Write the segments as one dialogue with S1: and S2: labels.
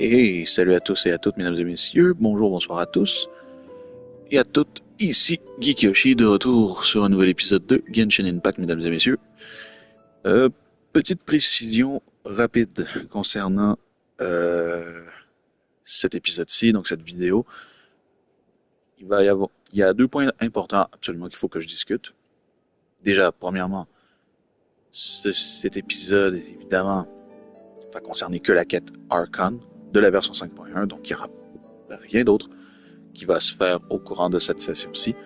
S1: Et salut à tous et à toutes, mesdames et messieurs. Bonjour, bonsoir à tous et à toutes. Ici GeekYoshii de retour sur un nouvel épisode de Genshin Impact, mesdames et messieurs. Euh, Petite précision rapide concernant cet épisode-ci, donc cette vidéo. Il y a deux points importants absolument qu'il faut que je discute. Déjà, premièrement, cet épisode, évidemment, va concerner que la quête Archon de la version 5.1, donc il n'y aura rien d'autre qui va se faire au courant de cette session-ci.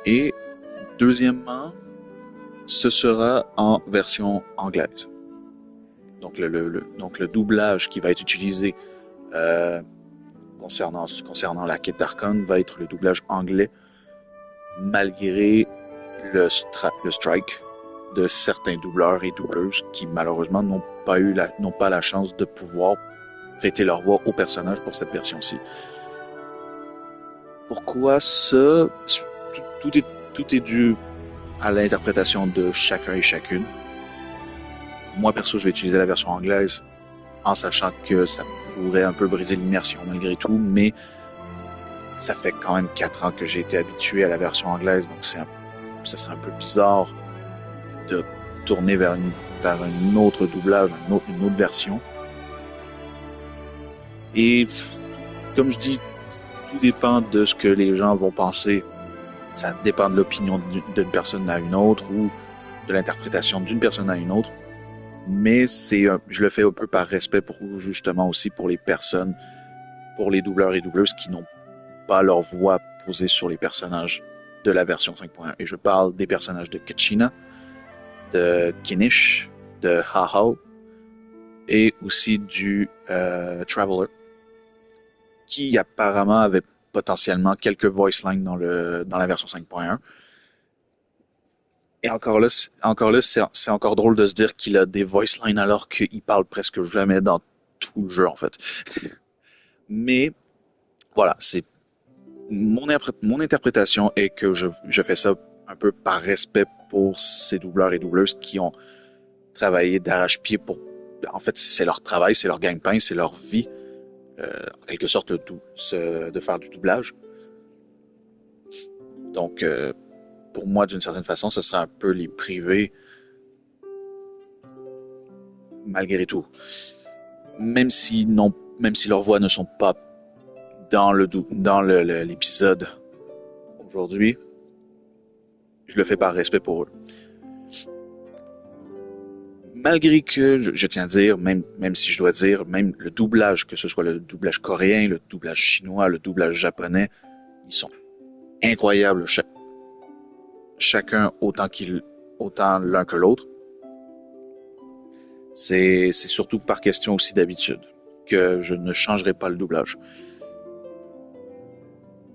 S1: Et deuxièmement, ce sera en version anglaise. Donc le doublage qui va être utilisé concernant la quête d'Archon va être le doublage anglais, malgré le strike de certains doubleurs et doubleuses qui malheureusement n'ont pas la chance de pouvoir prêter leur voix au personnage pour cette version-ci. Pourquoi ça? Tout est dû à l'interprétation de chacun et chacune. Moi, perso, je vais utiliser la version anglaise en sachant que ça pourrait un peu briser l'immersion malgré tout, mais ça fait quand même 4 ans que j'ai été habitué à la version anglaise, donc ça serait un peu bizarre de tourner vers un autre doublage, une autre version. Et comme je dis, tout dépend de ce que les gens vont penser. Ça dépend de l'opinion d'une personne à une autre ou de l'interprétation d'une personne à une autre. Mais je le fais un peu par respect justement aussi pour les personnes, pour les doubleurs et doubleuses qui n'ont pas leur voix posée sur les personnages de la version 5.1. Et je parle des personnages de Kachina, de Kinish, de Hahao et aussi du Traveler, qui apparemment avait potentiellement quelques voice lines dans la version 5.1. Et encore là, c'est encore drôle de se dire qu'il a des voice lines alors qu'il parle presque jamais dans tout le jeu, en fait. Mais, voilà, mon interprétation est que je fais ça un peu par respect pour ces doubleurs et doubleuses qui ont travaillé d'arrache-pied pour... En fait, c'est leur travail, c'est leur gagne-pain, c'est leur vie, en quelque sorte, de faire du doublage. Donc, pour moi, d'une certaine façon, ce serait un peu les priver malgré tout. Même si leurs voix ne sont pas dans l'épisode aujourd'hui, je le fais par respect pour eux. Malgré que, je tiens à dire, même si je dois dire, même le doublage, que ce soit le doublage coréen, le doublage chinois, le doublage japonais, ils sont incroyables, chacun autant l'un que l'autre. C'est surtout par question aussi d'habitude que je ne changerai pas le doublage.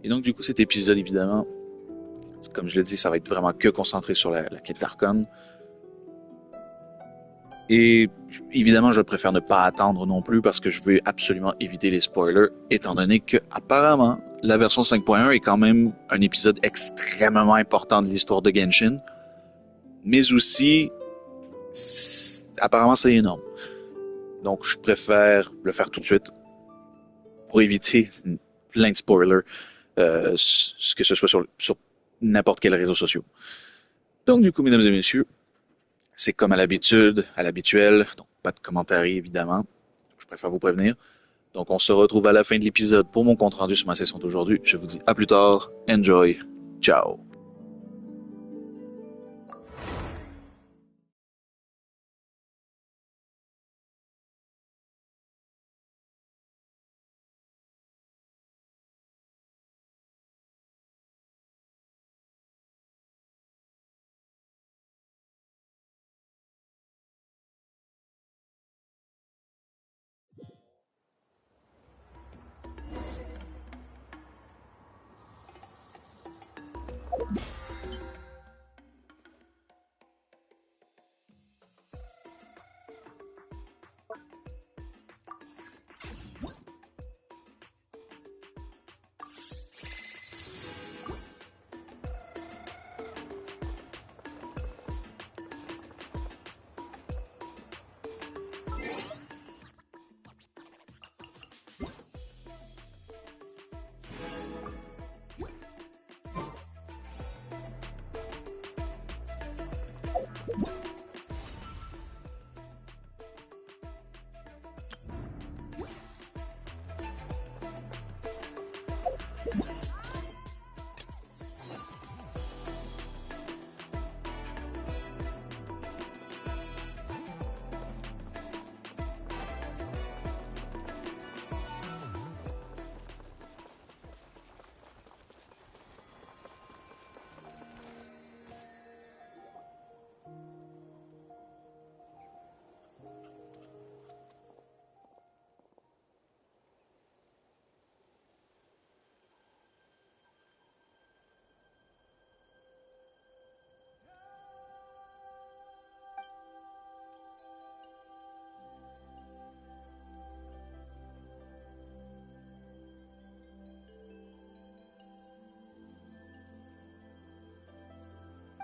S1: Et donc, du coup, cet épisode, évidemment, comme je l'ai dit, ça va être vraiment que concentré sur la quête d'Archon. Et évidemment, je préfère ne pas attendre non plus parce que je veux absolument éviter les spoilers, étant donné que apparemment la version 5.1 est quand même un épisode extrêmement important de l'histoire de Genshin, mais aussi apparemment c'est énorme. Donc je préfère le faire tout de suite pour éviter plein de spoilers, que ce soit sur n'importe quel réseau social. Donc du coup, mesdames et messieurs, c'est comme à l'habituel, donc pas de commentaires évidemment. Je préfère vous prévenir. Donc on se retrouve à la fin de l'épisode pour mon compte rendu sur ma session d'aujourd'hui. Je vous dis à plus tard. Enjoy. Ciao.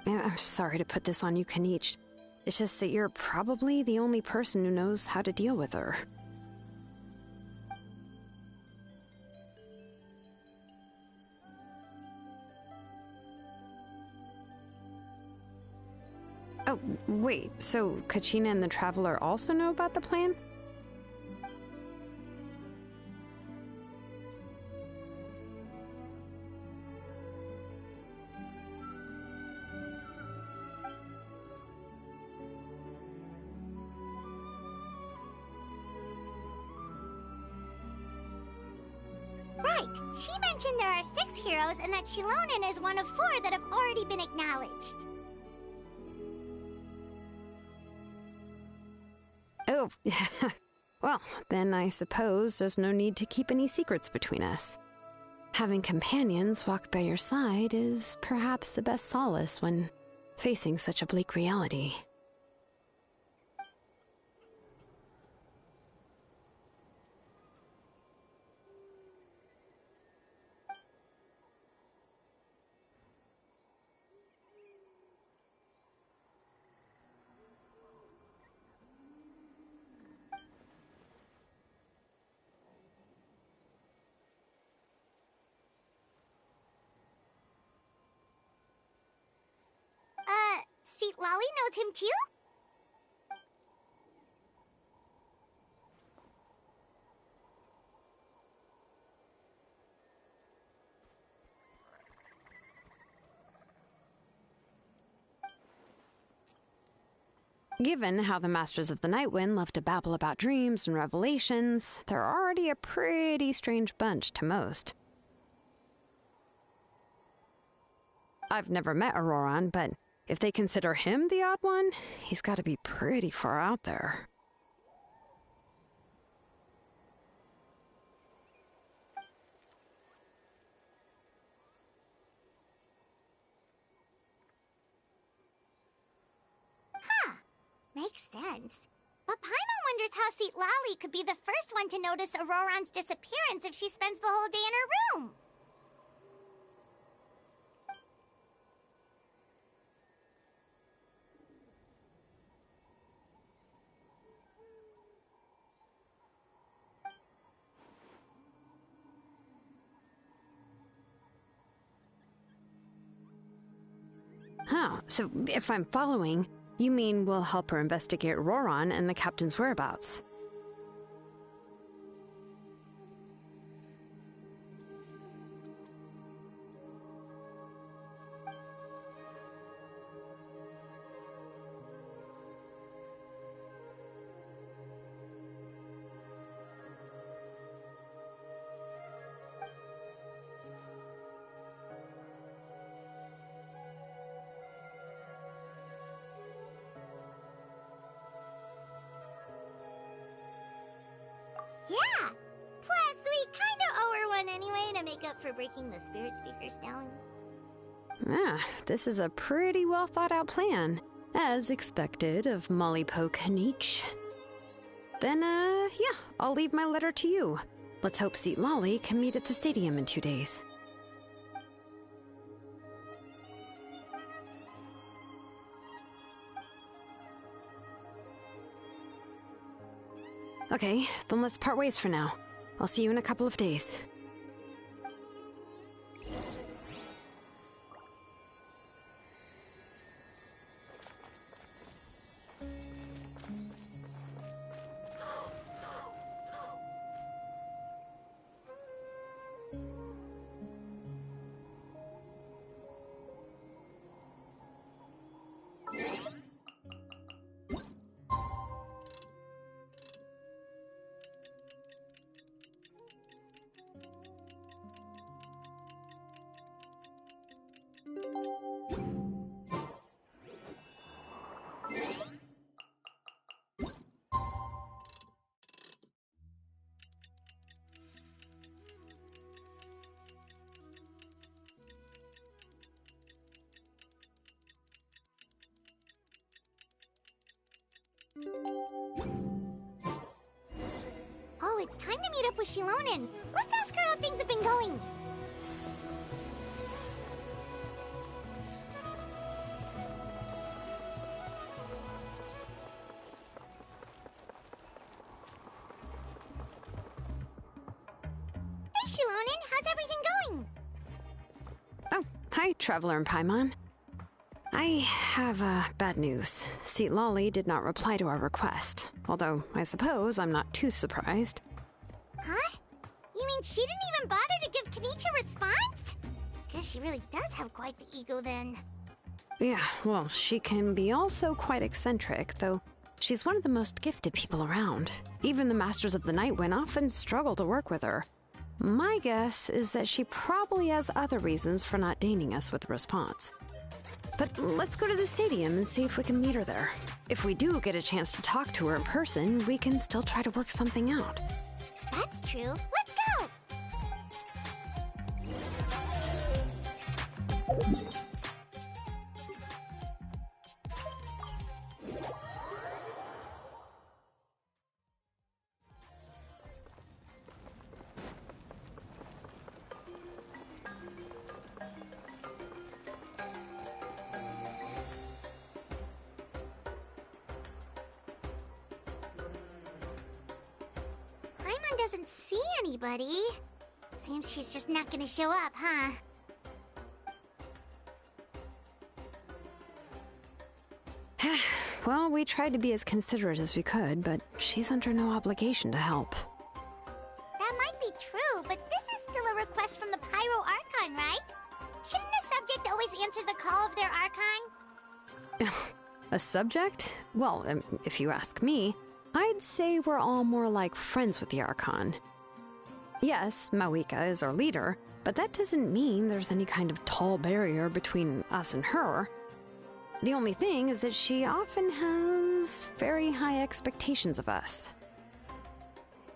S2: I'm sorry to put this on you, Kenichi. It's just that you're probably the only person who knows how to deal with her. Oh, wait, so Kachina and the Traveler also know about the plan?
S3: Right. She mentioned there are 6 heroes and that Shilonen is one of 4 that have already been acknowledged.
S2: Oh, well, then I suppose there's no need to keep any secrets between us. Having companions walk by your side is perhaps the best solace when facing such a bleak reality.
S3: Seat Lolly knows him too?
S2: Given how the Masters of the Nightwind love to babble about dreams and revelations, they're already a pretty strange bunch to most. I've never met Auroran, but if they consider him the odd one, he's got to be pretty far out there.
S3: Huh. Makes sense. But Paimon wonders how Seat Lolly could be the first one to notice Auroran's disappearance if she spends the whole day in her room.
S2: Huh, so if I'm following, you mean we'll help her investigate Auroran and the captain's whereabouts?
S3: Yeah! Plus, we kinda owe her one anyway to make up for breaking the spirit speakers down.
S2: Ah, this is a pretty well thought out plan, as expected of Molly Poke Kenichi. Then, yeah, I'll leave my letter to you. Let's hope Seat Lolly can meet at the stadium in 2 days. Okay, then let's part ways for now. I'll see you in a couple of days.
S3: Oh, it's time to meet up with Shilonen. Let's ask her how things have been going. how's everything going?
S2: Oh, hi, Traveler and Paimon. I have bad news. CIEL did not reply to our request, although I suppose I'm not too surprised.
S3: Huh? You mean she didn't even bother to give Kenichi a response? Guess she really does have quite the ego then.
S2: Yeah, well, she can be also quite eccentric, though she's one of the most gifted people around. Even the Masters of the Nightwind often struggle to work with her. My guess is that she probably has other reasons for not deigning us with a response. But let's go to the stadium and see if we can meet her there. If we do get a chance to talk to her in person, we can still try to work something out.
S3: That's true. Let's go! Paimon doesn't see anybody. Seems she's just not gonna show up, huh?
S2: Well, we tried to be as considerate as we could, but she's under no obligation to help.
S3: That might be true, but this is still a request from the Pyro Archon, right? Shouldn't a subject always answer the call of their Archon?
S2: A subject? Well, if you ask me, I'd say we're all more like friends with the Archon. Yes, Mawika is our leader, but that doesn't mean there's any kind of tall barrier between us and her. The only thing is that she often has very high expectations of us.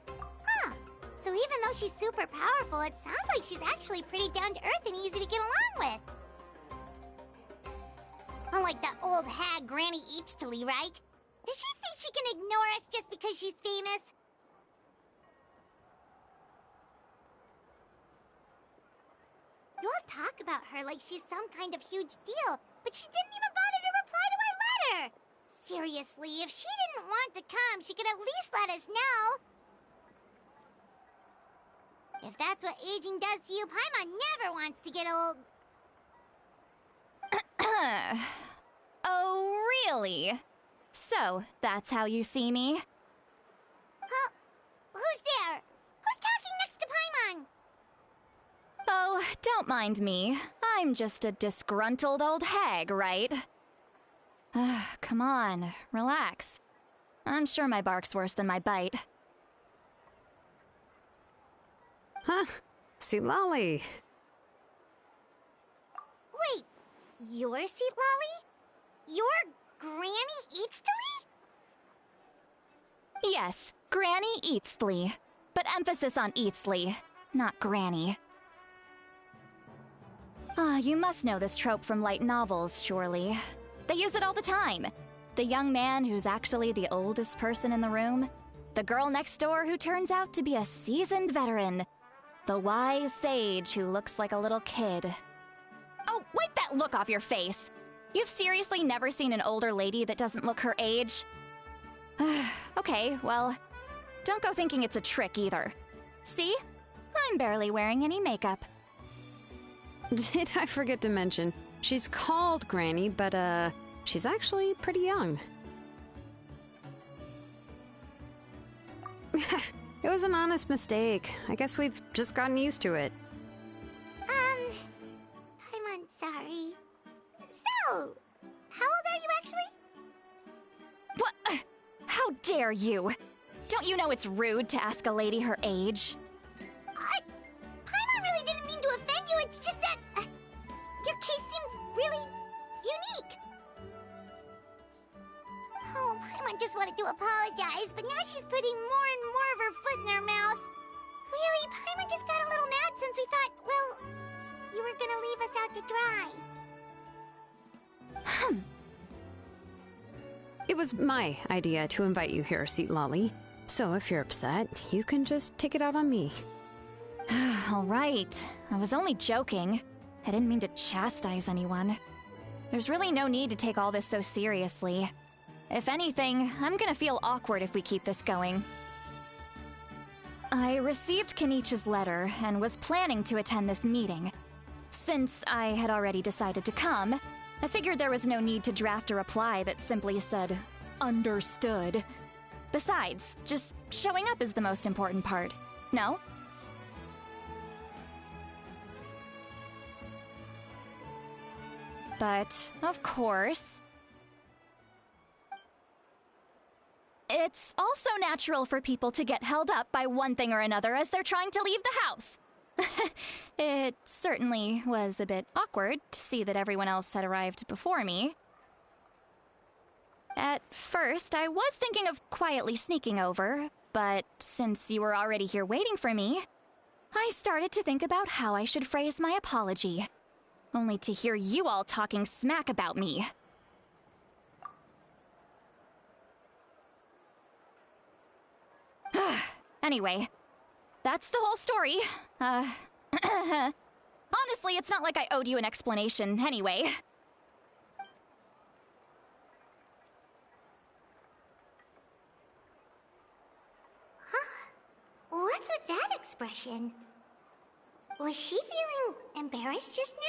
S3: Huh. So even though she's super powerful, it sounds like she's actually pretty down-to-earth and easy to get along with. Unlike that old hag Granny Eatstily, right? Does she think she can ignore us just because she's famous? You all talk about her like she's some kind of huge deal, but she didn't even bother to reply to our letter! Seriously, if she didn't want to come, she could at least let us know. If that's what aging does to you, Paimon never wants to get old.
S4: Oh, really? So, that's how you see me?
S3: Huh? Who's there? Who's talking next to Paimon?
S4: Oh, don't mind me. I'm just a disgruntled old hag, right? Come on, relax. I'm sure my bark's worse than my bite.
S2: Huh? CIEL.
S3: Wait, you're CIEL? You're Granny Eatstily?
S4: Yes, Granny Eatstly. But emphasis on Eatstly, not Granny. You must know this trope from light novels, surely. They use it all the time. The young man who's actually the oldest person in the room. The girl next door who turns out to be a seasoned veteran. The wise sage who looks like a little kid. Oh, wipe that look off your face! You've seriously never seen an older lady that doesn't look her age? Okay, well, don't go thinking it's a trick either. See? I'm barely wearing any makeup.
S2: Did I forget to mention, she's called Granny, but she's actually pretty young. It was an honest mistake. I guess we've just gotten used to it.
S3: I'm sorry. So, how old are you actually?
S4: What? How dare you? Don't you know it's rude to ask a lady her age?
S3: Paimon really didn't mean to offend you, it's just that your case seems really unique. Oh, Paimon just wanted to apologize, but now she's putting more and more of her foot in her mouth. Really, Paimon just got a little mad since we thought, well, you were gonna leave us out to dry.
S2: It was my idea to invite you here, CIEL. So if you're upset, you can just take it out on me.
S4: All right. I was only joking. I didn't mean to chastise anyone. There's really no need to take all this so seriously. If anything, I'm gonna feel awkward if we keep this going. I received Kenichi's letter and was planning to attend this meeting. Since I had already decided to come, I figured there was no need to draft a reply that simply said, "Understood." Besides, just showing up is the most important part. No? But, of course, it's also natural for people to get held up by one thing or another as they're trying to leave the house. It certainly was a bit awkward to see that everyone else had arrived before me. At first, I was thinking of quietly sneaking over, but since you were already here waiting for me, I started to think about how I should phrase my apology, only to hear you all talking smack about me. Anyway, that's the whole story. Honestly, it's not like I owed you an explanation anyway.
S3: What's with that expression? Was she feeling embarrassed just now?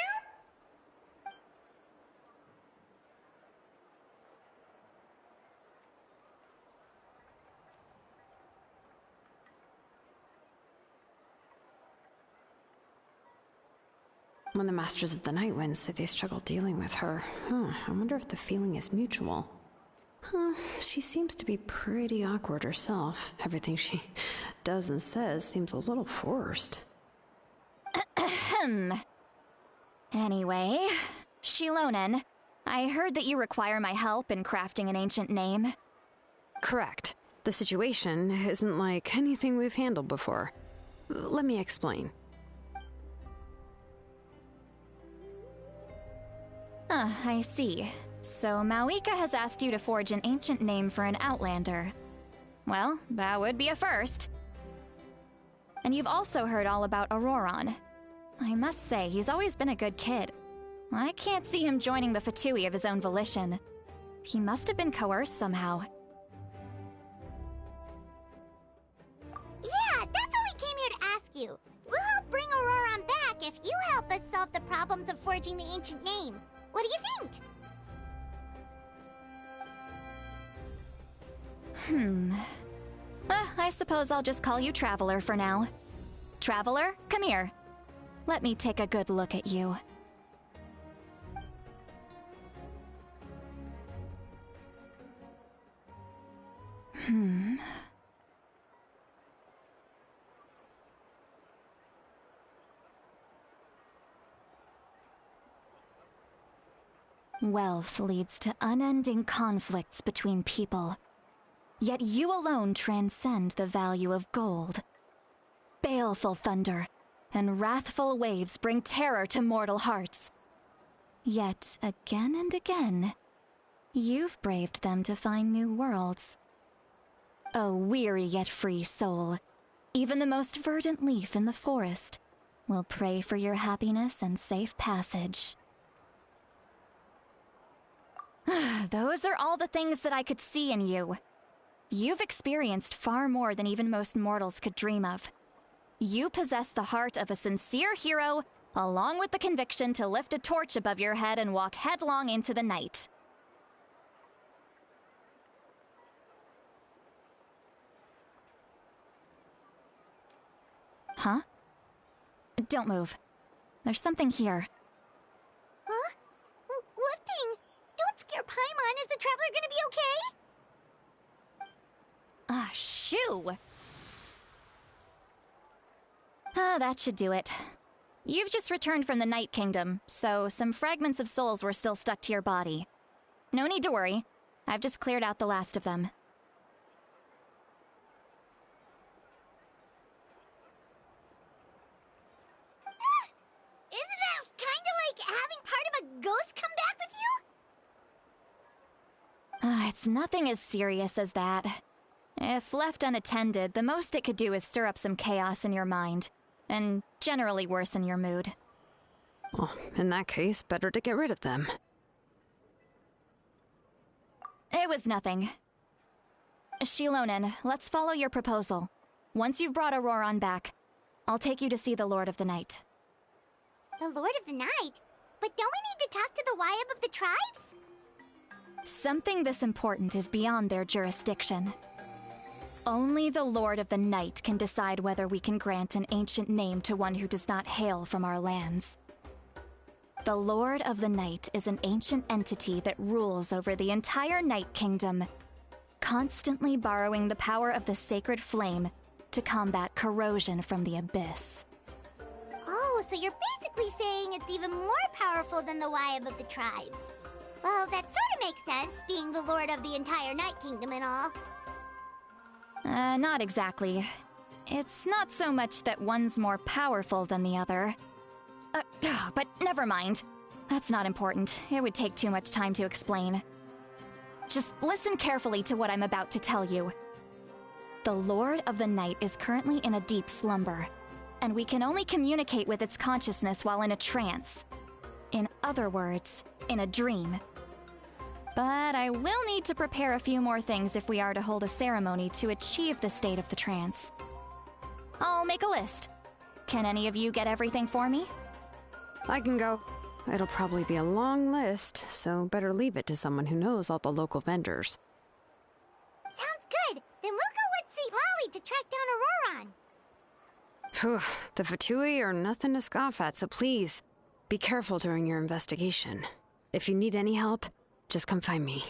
S2: When the Masters of the Night Wind say they struggle dealing with her, I wonder if the feeling is mutual. She seems to be pretty awkward herself. Everything she does and says seems a little forced.
S4: Anyway, Shilonen, I heard that you require my help in crafting an ancient name.
S2: Correct. The situation isn't like anything we've handled before. Let me explain.
S4: I see. So Mauika has asked you to forge an ancient name for an Outlander. Well, that would be a first. And you've also heard all about Auroron. I must say, he's always been a good kid. I can't see him joining the Fatui of his own volition. He must have been coerced somehow.
S3: Yeah, that's what we came here to ask you. We'll help bring Auroron back if you help us solve the problems of forging the ancient name. What do you think?
S4: I suppose I'll just call you Traveler for now. Traveler, come here. Let me take a good look at you. Wealth leads to unending conflicts between people. Yet you alone transcend the value of gold. Baleful thunder and wrathful waves bring terror to mortal hearts. Yet again and again, you've braved them to find new worlds. O weary yet free soul, even the most verdant leaf in the forest will pray for your happiness and safe passage. Those are all the things that I could see in you. You've experienced far more than even most mortals could dream of. You possess the heart of a sincere hero, along with the conviction to lift a torch above your head and walk headlong into the night. Huh? Don't move. There's something here.
S3: Huh? What thing? Don't scare Paimon. Is the Traveler gonna be okay?
S4: Shoo! That should do it. You've just returned from the Night Kingdom, so some fragments of souls were still stuck to your body. No need to worry. I've just cleared out the last of them.
S3: Isn't that kinda like having part of a ghost come back with you?
S4: It's nothing as serious as that. If left unattended, the most it could do is stir up some chaos in your mind, and generally worsen your mood.
S2: Well, in that case, better to get rid of them.
S4: It was nothing. Shilonen, let's follow your proposal. Once you've brought Auroron back, I'll take you to see the Lord of the Night.
S3: The Lord of the Night? But don't we need to talk to the Wyeb of the tribes?
S4: Something this important is beyond their jurisdiction. Only the Lord of the Night can decide whether we can grant an ancient name to one who does not hail from our lands. The Lord of the Night is an ancient entity that rules over the entire Night Kingdom, constantly borrowing the power of the sacred flame to combat corrosion from the abyss.
S3: Oh, so you're basically saying it's even more powerful than the Wyeb of the tribes. Well, that sort of makes sense, being the lord of the entire Night Kingdom and all.
S4: Not exactly. It's not so much that one's more powerful than the other. But never mind. That's not important. It would take too much time to explain. Just listen carefully to what I'm about to tell you. The Lord of the Night is currently in a deep slumber, and we can only communicate with its consciousness while in a trance. In other words, in a dream. But I will need to prepare a few more things if we are to hold a ceremony to achieve the state of the trance. I'll make a list. Can any of you get everything for me?
S2: I can go. It'll probably be a long list, so better leave it to someone who knows all the local vendors.
S3: Sounds good. Then we'll go with St. Lolly to track down Auroron.
S2: Phew, the VOUÉ are nothing to scoff at, so please, be careful during your investigation. If you need any help, just come find me.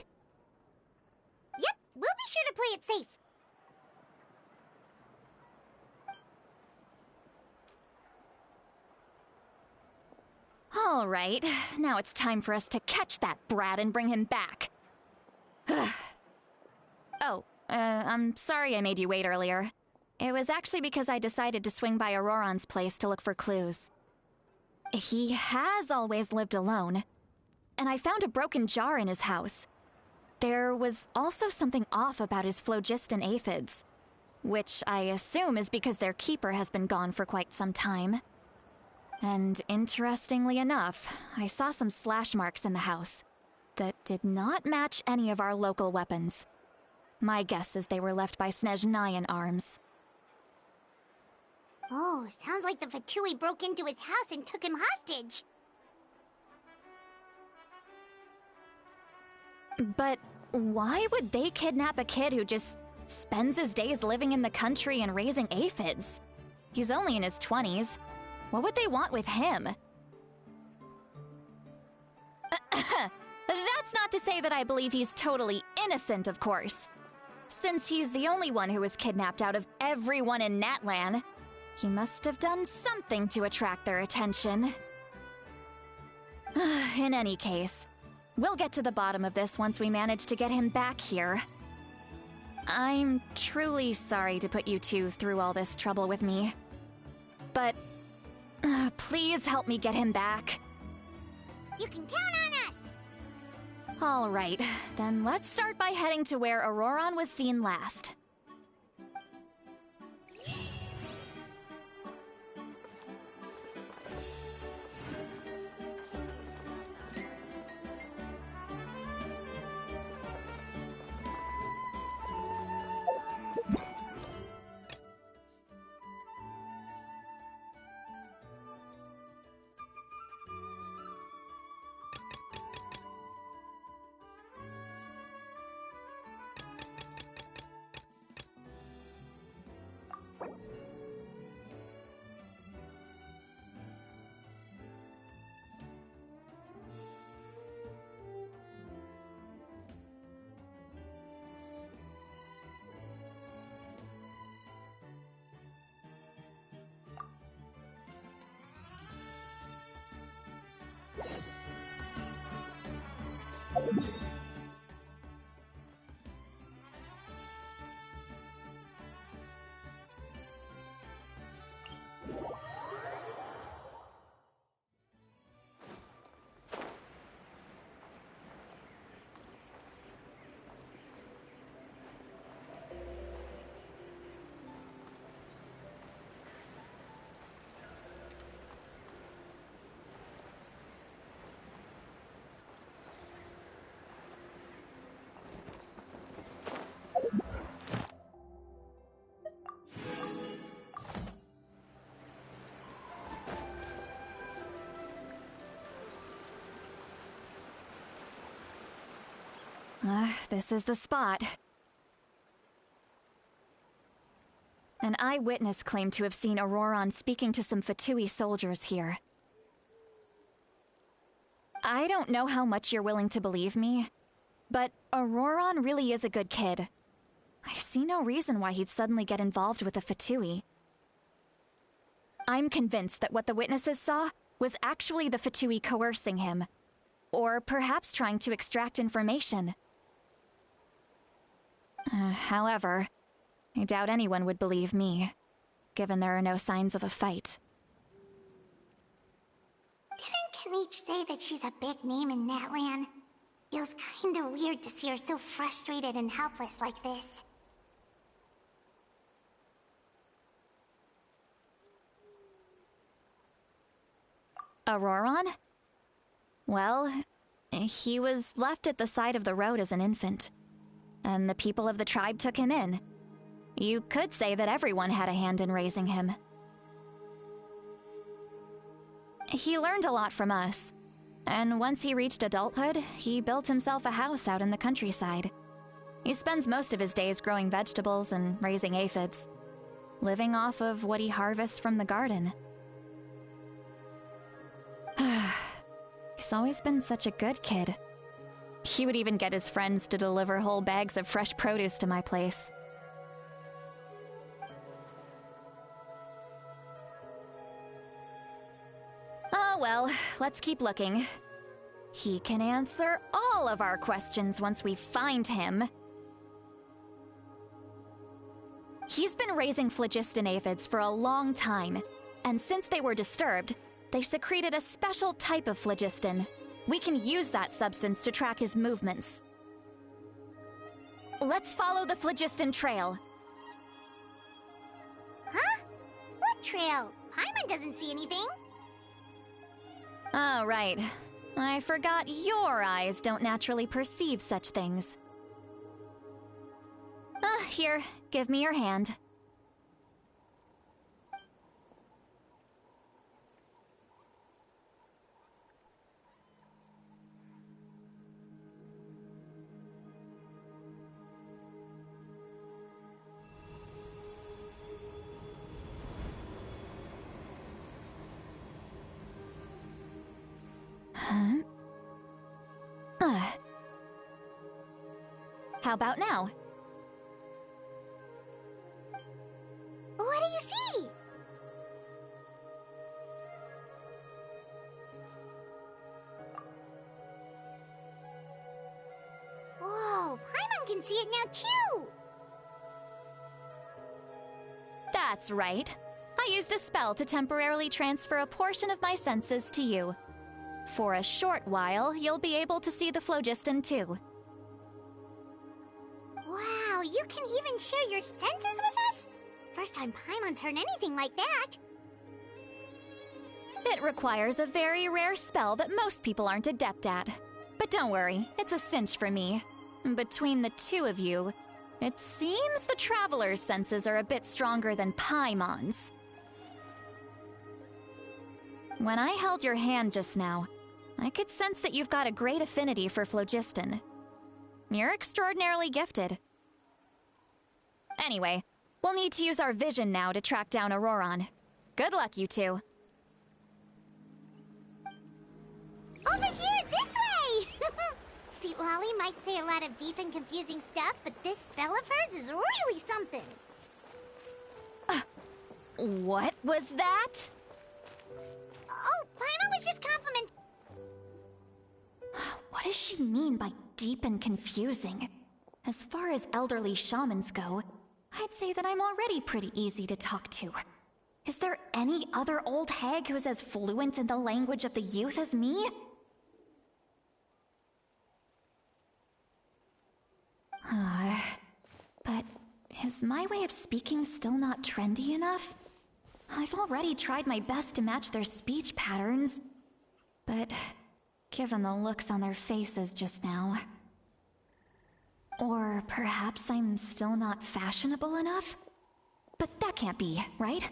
S3: Yep, we'll be sure to play it safe.
S4: All right, now it's time for us to catch that brat and bring him back. I'm sorry I made you wait earlier. It was actually because I decided to swing by Auroron's place to look for clues. He has always lived alone, and I found a broken jar in his house. There was also something off about his phlogiston aphids, which I assume is because their keeper has been gone for quite some time. And interestingly enough, I saw some slash marks in the house that did not match any of our local weapons. My guess is they were left by Snezhnayan arms.
S3: Oh, sounds like the VOUÉ broke into his house and took him hostage.
S4: But why would they kidnap a kid who just spends his days living in the country and raising aphids? He's only in his 20s. What would they want with him? That's not to say that I believe he's totally innocent, of course. Since he's the only one who was kidnapped out of everyone in Natlan, he must have done something to attract their attention. In any case, we'll get to the bottom of this once we manage to get him back here. I'm truly sorry to put you two through all this trouble with me. But please help me get him back.
S3: You can count on us!
S4: All right, then let's start by heading to where Auroron was seen last. This is the spot. An eyewitness claimed to have seen Auroron speaking to some Fatui soldiers here. I don't know how much you're willing to believe me, but Auroron really is a good kid. I see no reason why he'd suddenly get involved with a Fatui. I'm convinced that what the witnesses saw was actually the Fatui coercing him, or perhaps trying to extract information. However, I doubt anyone would believe me, given there are no signs of a fight.
S3: Didn't Kaniche say that she's a big name in Natlan? Feels kinda weird to see her so frustrated and helpless like this.
S4: Auroron? Well, he was left at the side of the road as an infant, and the people of the tribe took him in. You could say that everyone had a hand in raising him. He learned a lot from us, and once he reached adulthood, he built himself a house out in the countryside. He spends most of his days growing vegetables and raising aphids, living off of what he harvests from the garden. He's always been such a good kid. He would even get his friends to deliver whole bags of fresh produce to my place. Oh well, let's keep looking. He can answer all of our questions once we find him. He's been raising phlogiston aphids for a long time, and since they were disturbed, they secreted a special type of phlogiston. We can use that substance to track his movements. Let's follow the phlogiston trail.
S3: Huh? What trail? Paimon doesn't see anything.
S4: Oh, right. I forgot your eyes don't naturally perceive such things. Here, give me your hand. How about now?
S3: What do you see? Whoa, Paimon can see it now too!
S4: That's right. I used a spell to temporarily transfer a portion of my senses to you. For a short while, you'll be able to see the phlogiston too.
S3: Wow, you can even share your senses with us? First time Paimon's heard anything like that.
S4: It requires a very rare spell that most people aren't adept at. But don't worry, it's a cinch for me. Between the two of you, it seems the Traveler's senses are a bit stronger than Paimon's. When I held your hand just now, I could sense that you've got a great affinity for phlogiston. You're extraordinarily gifted. Anyway, we'll need to use our vision now to track down Auroron. Good luck, you two.
S3: Over here, this way! See, Lolly might say a lot of deep and confusing stuff, but this spell of hers is really something.
S4: What was that?
S3: Oh, Paimon was just complimenting.
S4: What does she mean by deep and confusing? As far as elderly shamans go, I'd say that I'm already pretty easy to talk to. Is there any other old hag who's as fluent in the language of the youth as me? But is my way of speaking still not trendy enough? I've already tried my best to match their speech patterns, but given the looks on their faces just now... Or perhaps I'm still not fashionable enough? But that can't be, right?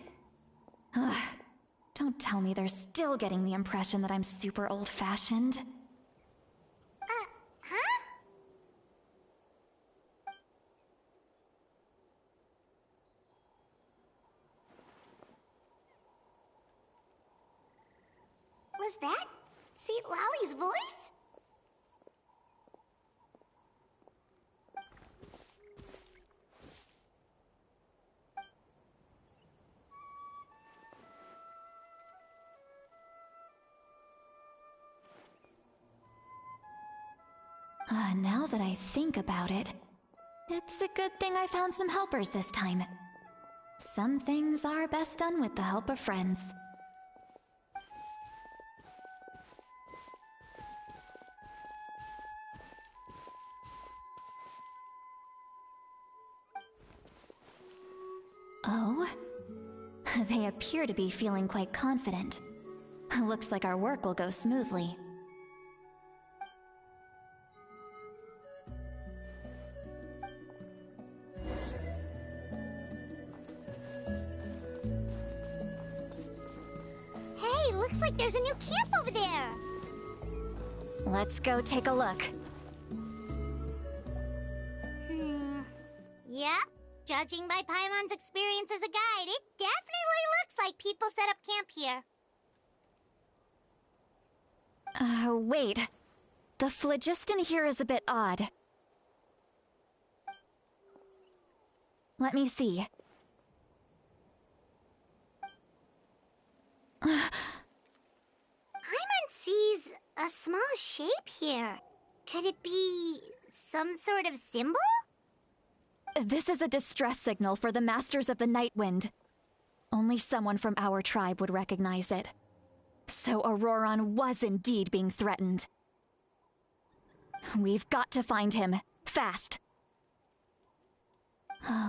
S4: Don't tell me they're still getting the impression that I'm super old-fashioned.
S3: Huh? Was that St. Lally's voice?
S4: Now that I think about it, it's a good thing I found some helpers this time. Some things are best done with the help of friends. Oh? They appear to be feeling quite confident. Looks like our work will go smoothly.
S3: Looks like there's a new camp over there!
S4: Let's go take a look.
S3: Yep. Judging by Paimon's experience as a guide, it definitely looks like people set up camp here.
S4: Wait. The phlogiston here is a bit odd. Let me see.
S3: Paimon sees a small shape here. Could it be some sort of symbol?
S4: This is a distress signal for the Masters of the Night Wind. Only someone from our tribe would recognize it. So Auroron was indeed being threatened. We've got to find him. Fast!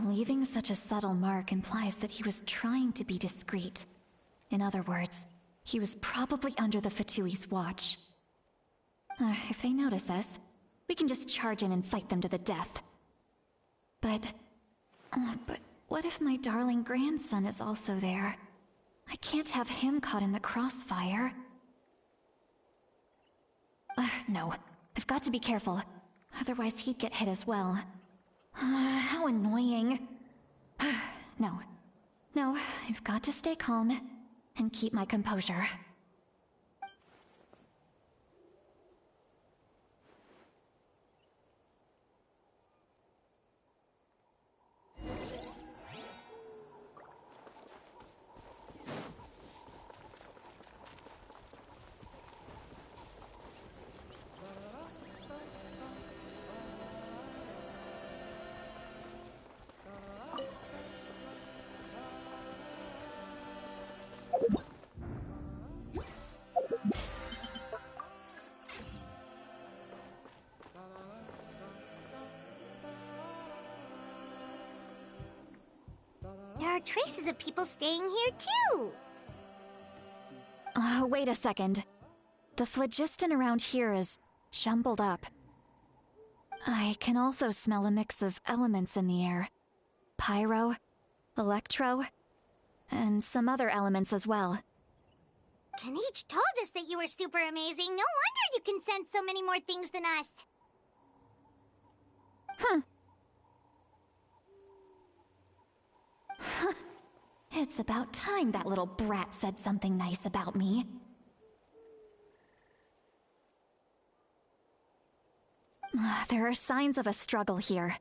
S4: Leaving such a subtle mark implies that he was trying to be discreet. In other words, he was probably under the Fatui's watch. If they notice us, we can just charge in and fight them to the death. But what if my darling grandson is also there? I can't have him caught in the crossfire. No, I've got to be careful. Otherwise he'd get hit as well. How annoying. No, I've got to stay calm and keep my composure.
S3: There are traces of people staying here too!
S4: Wait a second. The phlogiston around here is jumbled up. I can also smell a mix of elements in the air. Pyro, electro, and some other elements as well.
S3: Kanichi told us that you were super amazing. No wonder you can sense so many more things than us.
S4: It's about time that little brat said something nice about me. There are signs of a struggle here.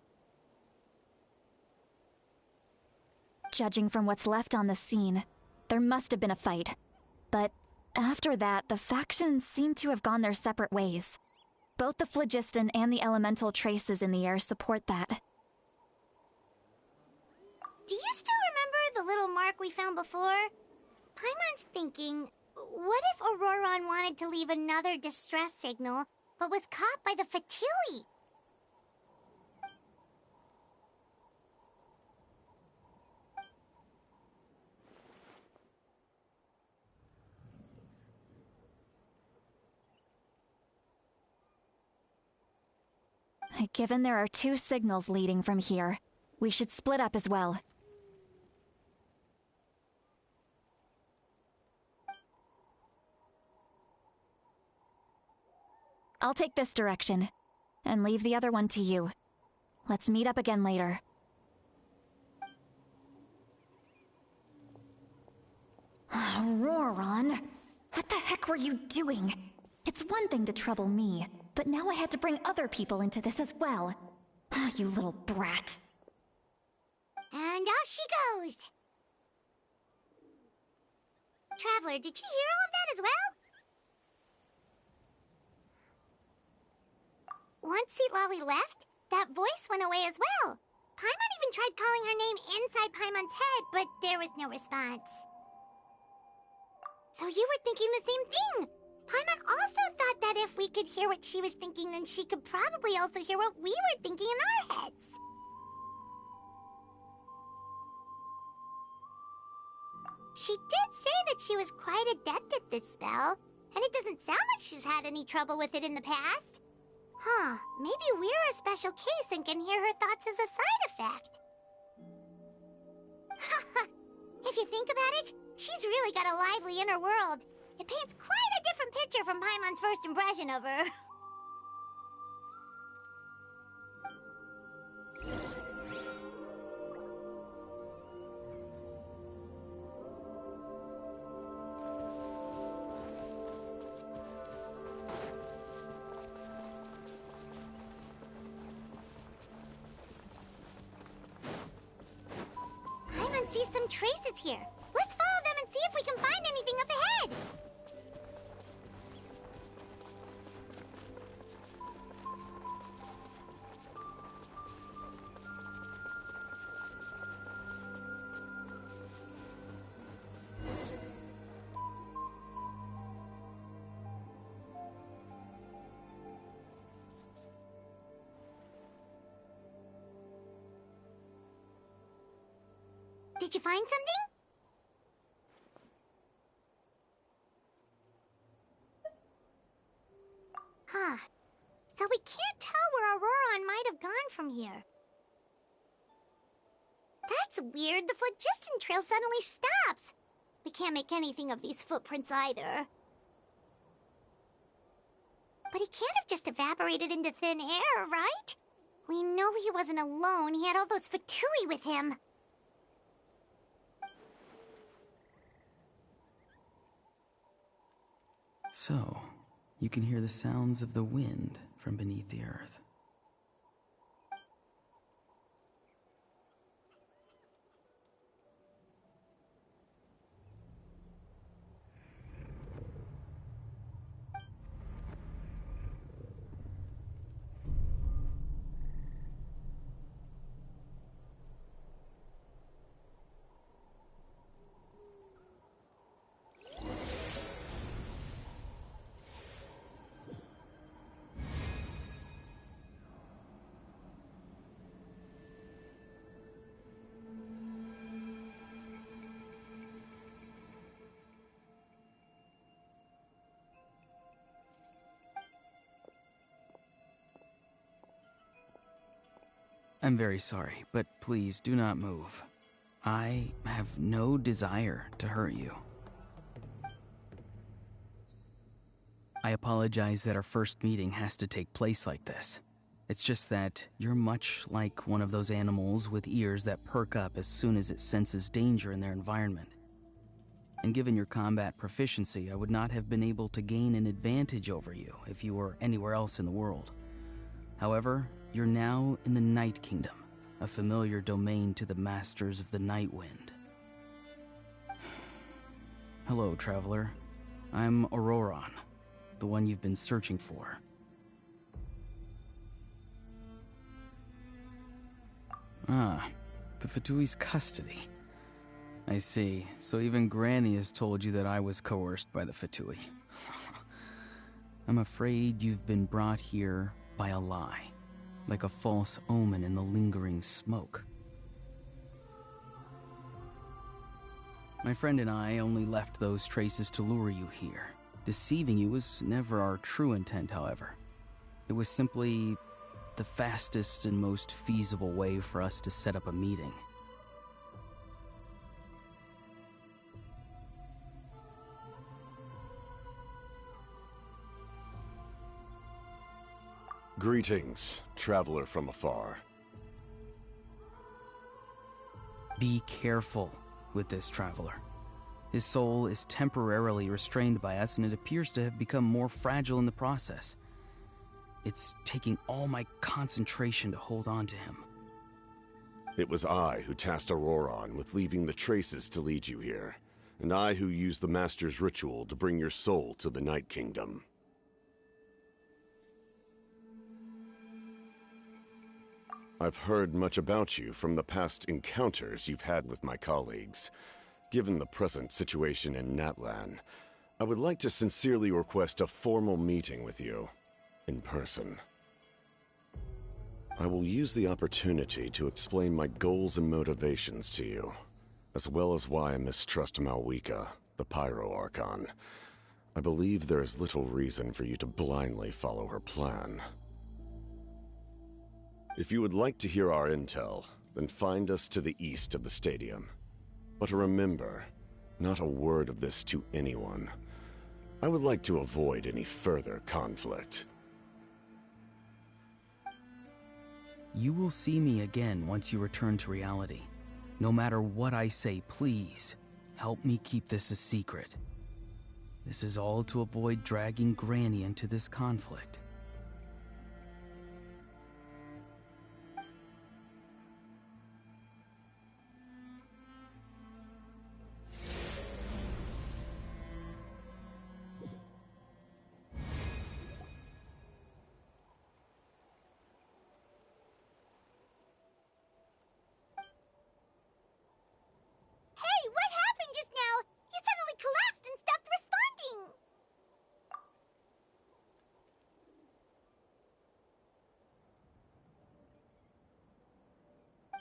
S4: Judging from what's left on the scene, there must have been a fight. But after that, the factions seem to have gone their separate ways. Both the phlogiston and the elemental traces in the air support that.
S3: Do you still remember the little mark we found before? Paimon's thinking, what if Auroron wanted to leave another distress signal, but was caught by the Fatui?
S4: Given there are two signals leading from here, we should split up as well. I'll take this direction, and leave the other one to you. Let's meet up again later.
S3: Auroron?
S4: What the heck were you doing? It's one thing to trouble me, but now I had to bring other people into this as well. Ah, you little brat.
S3: And off she goes! Traveler, did you hear all of that as well? Once Seat Lolly left, that voice went away as well. Paimon even tried calling her name inside Paimon's head, but there was no response. So you were thinking the same thing! Paimon also thought that if we could hear what she was thinking, then she could probably also hear what we were thinking in our heads. She did say that she was quite adept at this spell, and it doesn't sound like she's had any trouble with it in the past. Huh, maybe we're a special case and can hear her thoughts as a side effect. If you think about it, she's really got a lively inner world. It paints quite a different picture from Paimon's first impression of her. Paimon sees some traces here. Let's follow them and see if we can find anything up ahead. Did you find something? Huh. So we can't tell where Auroron might have gone from here. That's weird. The phlogiston trail suddenly stops. We can't make anything of these footprints either. But he can't have just evaporated into thin air, right? We know he wasn't alone. He had all those Fatui with him.
S5: So, you can hear the sounds of the wind from beneath the earth. I'm very sorry, but please do not move. I have no desire to hurt you. I apologize that our first meeting has to take place like this. It's just that you're much like one of those animals with ears that perk up as soon as it senses danger in their environment. And given your combat proficiency, I would not have been able to gain an advantage over you if you were anywhere else in the world. However, you're now in the Night Kingdom, a familiar domain to the masters of the Night Wind. Hello, traveler. I'm Auroron, the one you've been searching for. Ah, the Fatui's custody. I see. So even Granny has told you that I was coerced by the Fatui. I'm afraid you've been brought here by a lie, like a false omen in the lingering smoke. My friend and I only left those traces to lure you here. Deceiving you was never our true intent, however. It was simply the fastest and most feasible way for us to set up a meeting.
S6: Greetings, traveler from afar.
S5: Be careful with this traveler. His soul is temporarily restrained by us, and it appears to have become more fragile in the process. It's taking all my concentration to hold on to him.
S6: It was I who tasked Auroron with leaving the traces to lead you here, and I who used the Master's ritual to bring your soul to the Night Kingdom. I've heard much about you from the past encounters you've had with my colleagues. Given the present situation in Natlan, I would like to sincerely request a formal meeting with you, in person. I will use the opportunity to explain my goals and motivations to you, as well as why I mistrust Malwika, the Pyro Archon. I believe there is little reason for you to blindly follow her plan. If you would like to hear our intel, then find us to the east of the stadium. But remember, not a word of this to anyone. I would like to avoid any further conflict.
S5: You will see me again once you return to reality. No matter what I say, please, help me keep this a secret. This is all to avoid dragging Granny into this conflict.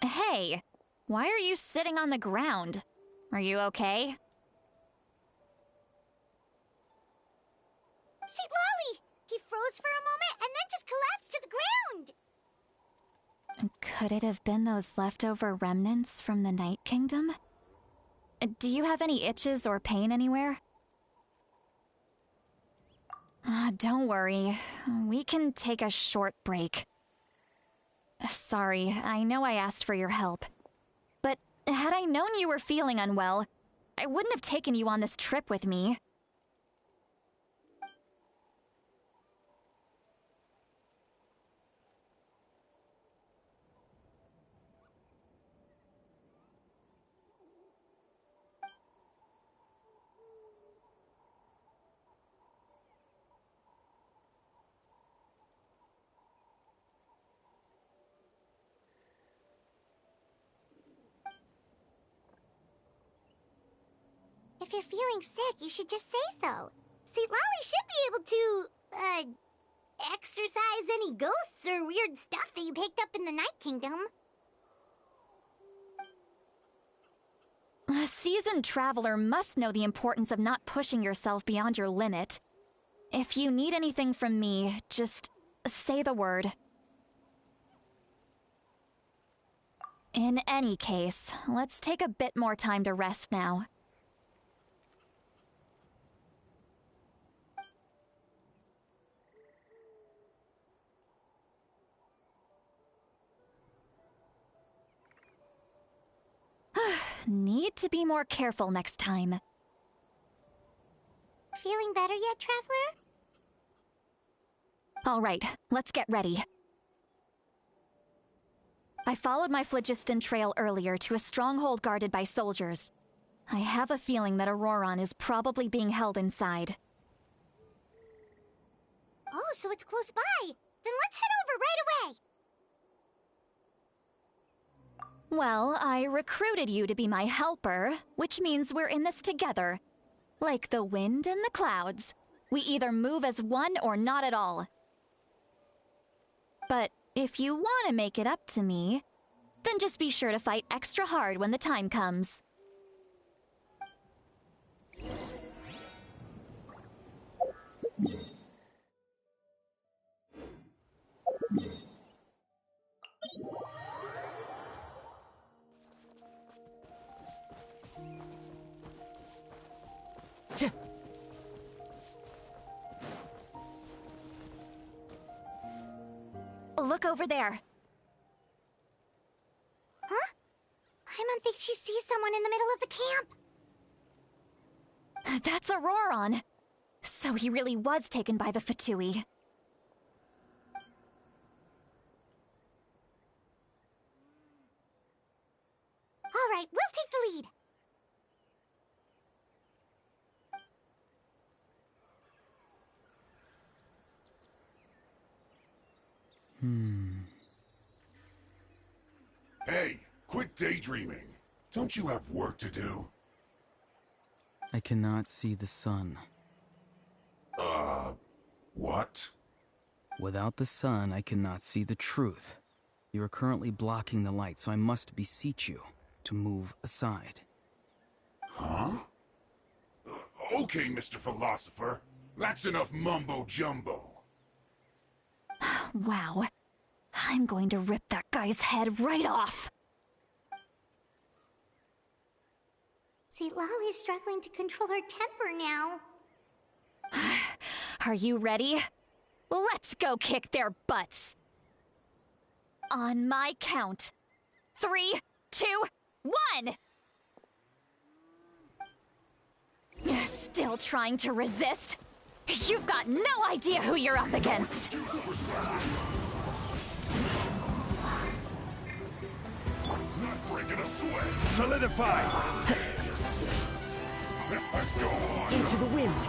S4: Hey, why are you sitting on the ground? Are you okay?
S3: See, Lolly! He froze for a moment and then just collapsed to the ground!
S4: Could it have been those leftover remnants from the Night Kingdom? Do you have any itches or pain anywhere? Don't worry. We can take a short break. Sorry, I know I asked for your help. But had I known you were feeling unwell, I wouldn't have taken you on this trip with me.
S3: If you're feeling sick, you should just say so. See, Lolly should be able to, exorcise any ghosts or weird stuff that you picked up in the Night Kingdom.
S4: A seasoned traveler must know the importance of not pushing yourself beyond your limit. If you need anything from me, just say the word. In any case, let's take a bit more time to rest now. Need to be more careful next time.
S3: Feeling better yet, Traveler?
S4: All right, let's get ready. I followed my phlogiston trail earlier to a stronghold guarded by soldiers. I have a feeling that Auroron is probably being held inside.
S3: Oh, so it's close by. Then let's head over right away.
S4: Well, I recruited you to be my helper, which means we're in this together. Like the wind and the clouds. We either move as one or not at all. But if you want to make it up to me, then just be sure to fight extra hard when the time comes. Look over there.
S3: Huh? I don't think she sees someone in the middle of the camp.
S4: That's Auroron. So he really was taken by the Fatui.
S3: All right, we'll take the lead.
S7: Hey, quit daydreaming. Don't you have work to do?
S5: I cannot see the sun.
S7: What?
S5: Without the sun, I cannot see the truth. You are currently blocking the light, so I must beseech you to move aside.
S7: Huh? Okay, Mr. Philosopher. That's enough mumbo-jumbo.
S4: Wow. I'm going to rip that guy's head right off.
S3: See, Lolly's struggling to control her temper now.
S4: Are you ready? Let's go kick their butts. On my count. 3, 2, 1! Still trying to resist? You've got no idea who you're up against.
S7: Not breaking a sweat.
S8: Solidify!
S7: Go on.
S8: Into the wind!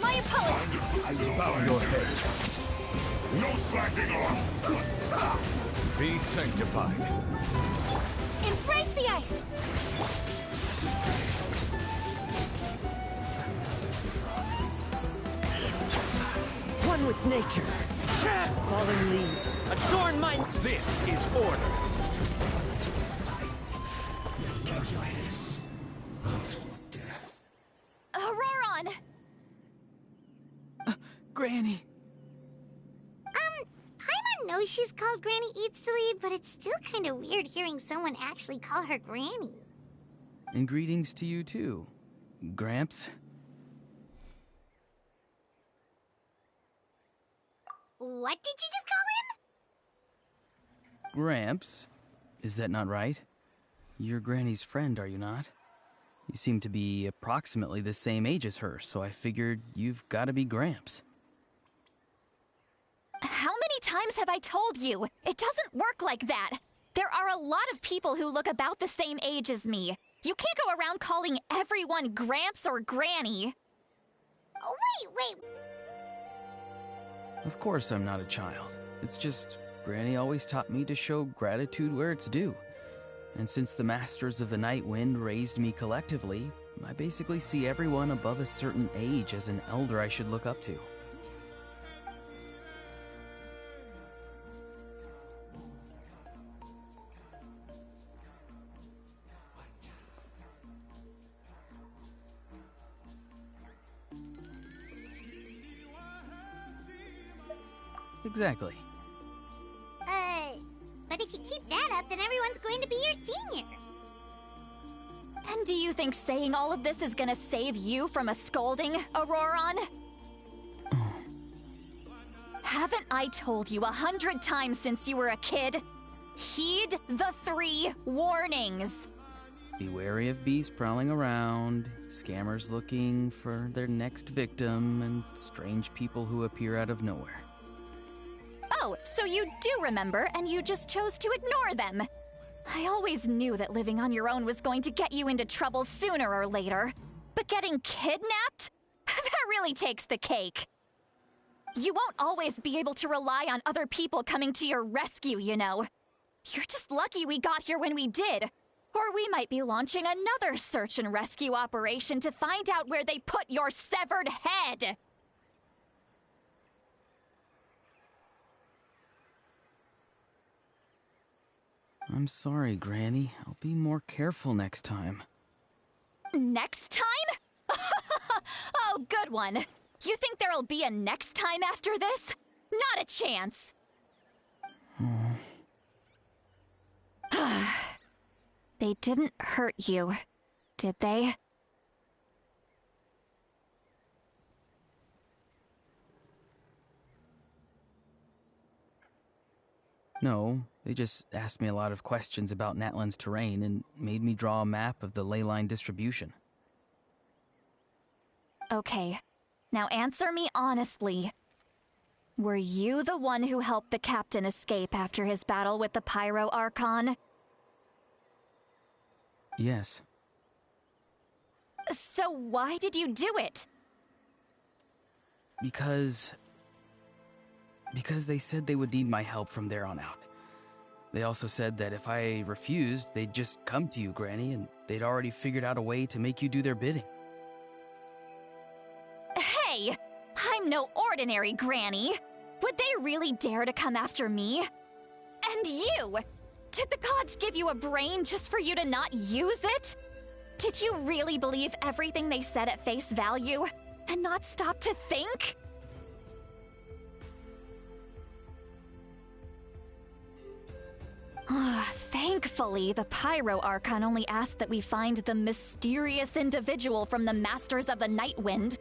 S4: My apologies.
S8: I will bow your head.
S7: No slacking off.
S8: Be sanctified.
S4: Embrace the ice.
S8: One with nature. Fallen leaves. Adorn my... This is order.
S4: Auroron!
S5: Granny!
S3: Paimon knows she's called Granny Eats to Lead, but it's still kind of weird hearing someone actually call her Granny.
S5: And greetings to you too, Gramps.
S3: What did you just call him?
S5: Gramps? Is that not right? You're Granny's friend, are you not? You seem to be approximately the same age as her, so I figured you've got to be Gramps.
S4: How many times have I told you? It doesn't work like that. There are a lot of people who look about the same age as me. You can't go around calling everyone Gramps or Granny.
S3: Oh, wait.
S5: Of course I'm not a child. It's just Granny always taught me to show gratitude where it's due. And since the Masters of the Night Wind raised me collectively, I basically see everyone above a certain age as an elder I should look up to. Exactly.
S3: But if you keep that up, then everyone's going to be your senior.
S4: And do you think saying all of this is gonna save you from a scolding, Auroron? Haven't I told you 100 times since you were a kid? Heed the 3 warnings.
S5: Be wary of beasts prowling around, scammers looking for their next victim, and strange people who appear out of nowhere.
S4: Oh, so you do remember, and you just chose to ignore them. I always knew that living on your own was going to get you into trouble sooner or later. But getting kidnapped? That really takes the cake. You won't always be able to rely on other people coming to your rescue, you know. You're just lucky we got here when we did. Or we might be launching another search and rescue operation to find out where they put your severed head.
S5: I'm sorry, Granny. I'll be more careful next time.
S4: Next time? Oh, good one. You think there'll be a next time after this? Not a chance. They didn't hurt you, did they?
S5: No, they just asked me a lot of questions about Natlan's terrain and made me draw a map of the ley line distribution.
S4: Okay, now answer me honestly. Were you the one who helped the captain escape after his battle with the Pyro Archon?
S5: Yes.
S4: So why did you do it?
S5: Because they said they would need my help from there on out. They also said that if I refused, they'd just come to you, Granny, and they'd already figured out a way to make you do their bidding.
S4: Hey! I'm no ordinary Granny! Would they really dare to come after me? And you! Did the gods give you a brain just for you to not use it? Did you really believe everything they said at face value, and not stop to think? Thankfully, the Pyro Archon only asked that we find the mysterious individual from the Masters of the Night Wind,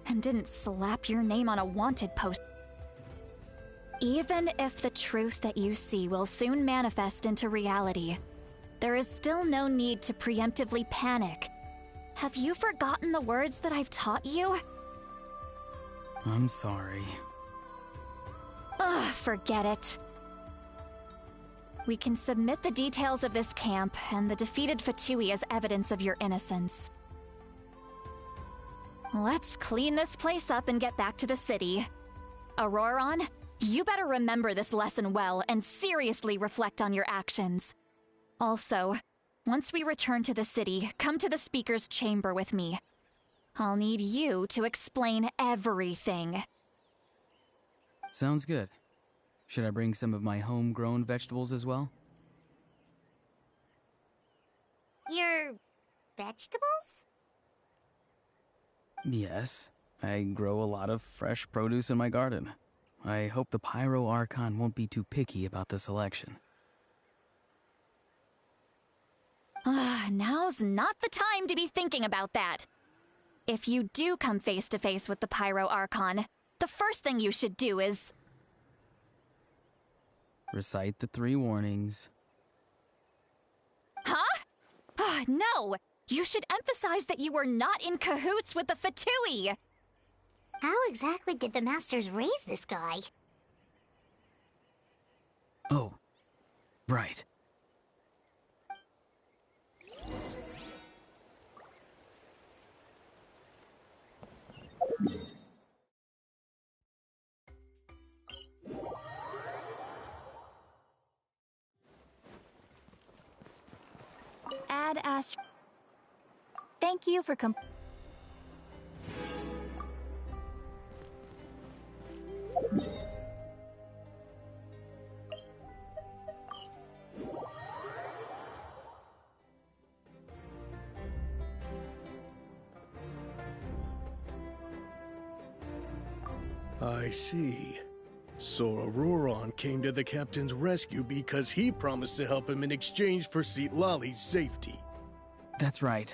S4: and didn't slap your name on a wanted post. Even if the truth that you see will soon manifest into reality, there is still no need to preemptively panic. Have you forgotten the words that I've taught you?
S5: I'm sorry.
S4: Forget it. We can submit the details of this camp and the defeated VOUÉ as evidence of your innocence. Let's clean this place up and get back to the city. Auroron, you better remember this lesson well and seriously reflect on your actions. Also, once we return to the city, come to the speaker's chamber with me. I'll need you to explain everything.
S5: Sounds good. Should I bring some of my homegrown vegetables as well?
S3: Your vegetables?
S5: Yes. I grow a lot of fresh produce in my garden. I hope the Pyro Archon won't be too picky about the selection.
S4: Now's not the time to be thinking about that. If you do come face to face with the Pyro Archon, the first thing you should do is...
S5: Recite the 3 warnings.
S4: Huh? No! You should emphasize that you were not in cahoots with the VOUÉ!
S3: How exactly did the Masters raise this guy?
S5: Oh, right.
S4: Add Thank you for
S9: I see. So Auroron came to the captain's rescue because he promised to help him in exchange for Citlali's safety.
S5: That's right.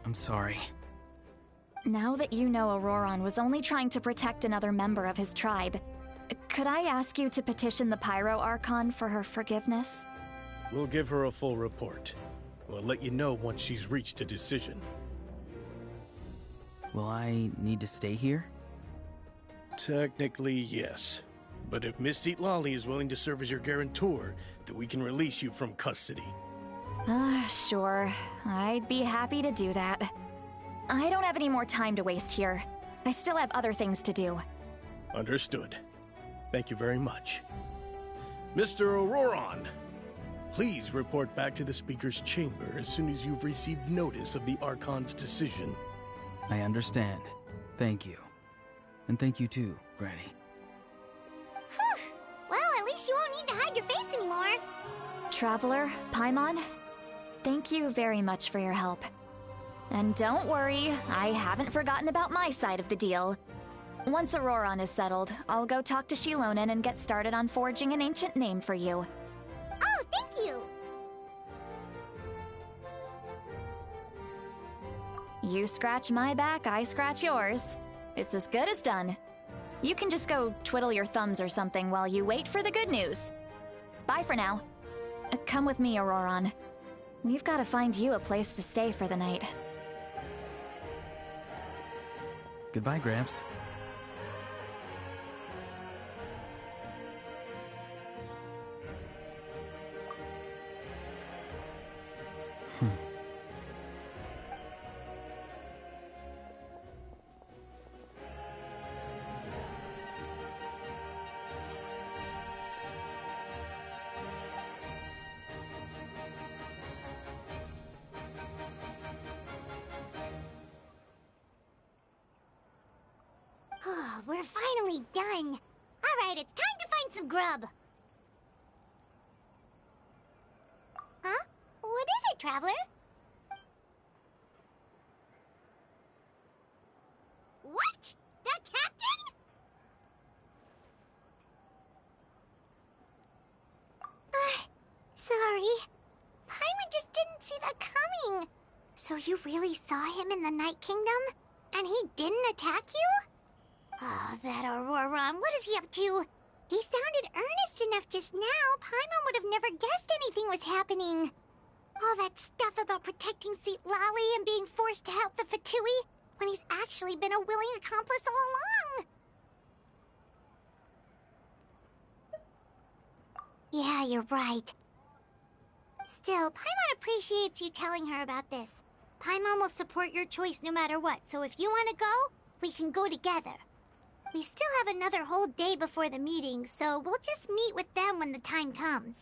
S5: I'm sorry.
S4: Now that you know Auroron was only trying to protect another member of his tribe, could I ask you to petition the Pyro Archon for her forgiveness?
S9: We'll give her a full report. We'll let you know once she's reached a decision.
S5: Will I need to stay here?
S9: Technically, yes. But if Miss Citlali is willing to serve as your guarantor, then we can release you from custody.
S4: Sure. I'd be happy to do that. I don't have any more time to waste here. I still have other things to do.
S9: Understood. Thank you very much. Mr. Auroron, please report back to the Speaker's chamber as soon as you've received notice of the Archon's decision.
S5: I understand. Thank you. And thank you too, Granny.
S3: Well, at least you won't need to hide your face anymore.
S4: Traveler, Paimon, thank you very much for your help. And don't worry, I haven't forgotten about my side of the deal. Once Auroron is settled, I'll go talk to Shilonen and get started on forging an ancient name for you.
S3: Oh, thank you!
S4: You scratch my back, I scratch yours. It's as good as done. You can just go twiddle your thumbs or something while you wait for the good news. Bye for now. Come with me, Auroron. We've got to find you a place to stay for the night.
S5: Goodbye, Gramps.
S3: We're finally done. Alright, it's time to find some grub. Huh? What is it, Traveler? What? The captain? Sorry. Paimon just didn't see that coming. So you really saw him in the Night Kingdom? And he didn't attack you? Oh, that Auroron, what is he up to? He sounded earnest enough just now. Paimon would have never guessed anything was happening. All that stuff about protecting Seat Lolly and being forced to help the Fatui, when he's actually been a willing accomplice all along. Yeah, you're right. Still, Paimon appreciates you telling her about this. Paimon will support your choice no matter what, so if you want to go, we can go together. We still have another whole day before the meeting, so we'll just meet with them when the time comes.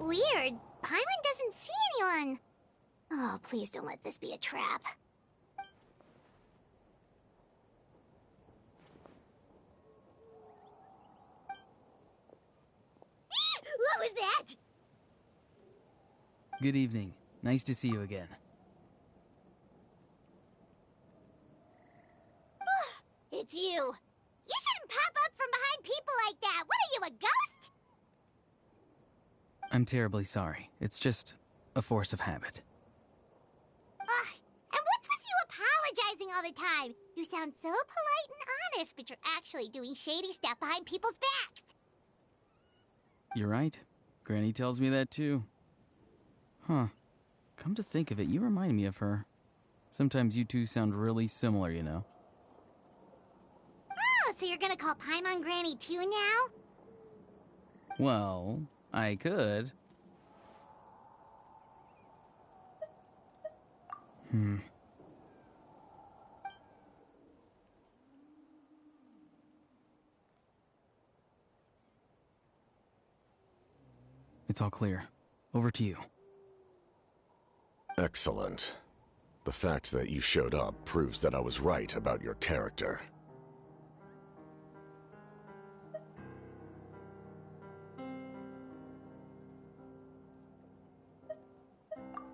S3: Weird. Paimon doesn't see anyone. Oh, please don't let this be a trap. What was that?
S5: Good evening. Nice to see you again.
S3: It's you. You shouldn't pop up from behind people like that. What are you, a ghost?
S5: I'm terribly sorry. It's just a force of habit.
S3: Ugh, and what's with you apologizing all the time? You sound so polite and honest, but you're actually doing shady stuff behind people's backs.
S5: You're right. Granny tells me that too. Huh. Come to think of it, you remind me of her. Sometimes you two sound really similar, you know.
S3: Oh, so you're gonna call Paimon Granny too now?
S5: Well, I could. It's all clear. Over to you.
S6: Excellent. The fact that you showed up proves that I was right about your character.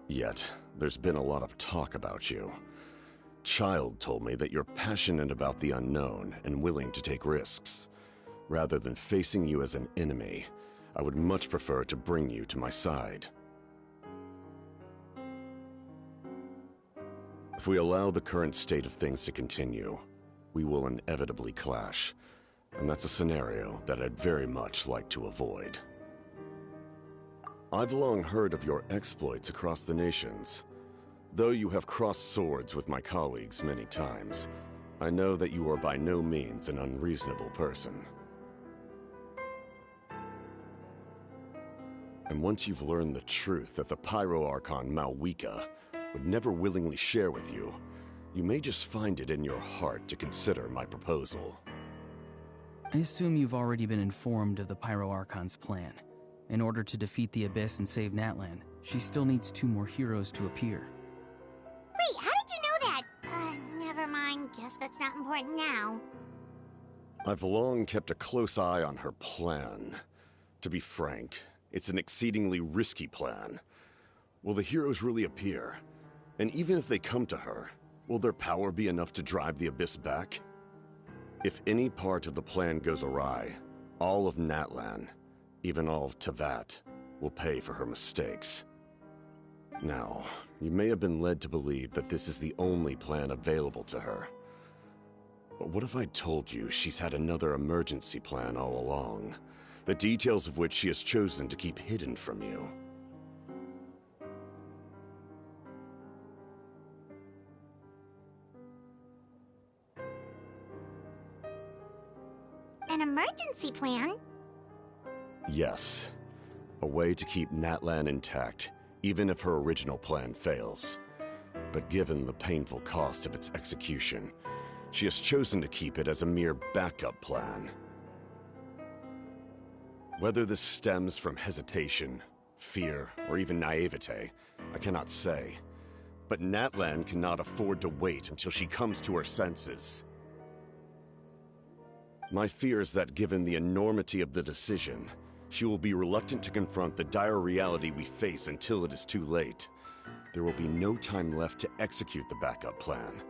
S6: Yet, there's been a lot of talk about you. Child told me that you're passionate about the unknown and willing to take risks. Rather than facing you as an enemy, I would much prefer to bring you to my side. If we allow the current state of things to continue, we will inevitably clash, and that's a scenario that I'd very much like to avoid. I've long heard of your exploits across the nations. Though you have crossed swords with my colleagues many times, I know that you are by no means an unreasonable person. And once you've learned the truth that the Pyro Archon Malwika would never willingly share with you, you may just find it in your heart to consider my proposal.
S5: I assume you've already been informed of the Pyro Archon's plan. In order to defeat the Abyss and save Natlan, she still needs 2 more heroes to appear.
S3: Wait, how did you know that? Never mind. Guess that's not important now.
S6: I've long kept a close eye on her plan. To be frank, it's an exceedingly risky plan. Will the heroes really appear? And even if they come to her, will their power be enough to drive the Abyss back? If any part of the plan goes awry, all of Natlan, even all of Teyvat, will pay for her mistakes. Now, you may have been led to believe that this is the only plan available to her. But what if I told you she's had another emergency plan all along, the details of which she has chosen to keep hidden from you?
S3: An emergency plan?
S6: Yes. A way to keep Natlan intact, even if her original plan fails. But given the painful cost of its execution, she has chosen to keep it as a mere backup plan. Whether this stems from hesitation, fear, or even naivete, I cannot say. But Natlan cannot afford to wait until she comes to her senses. My fear is that given the enormity of the decision, she will be reluctant to confront the dire reality we face until it is too late. There will be no time left to execute the backup plan,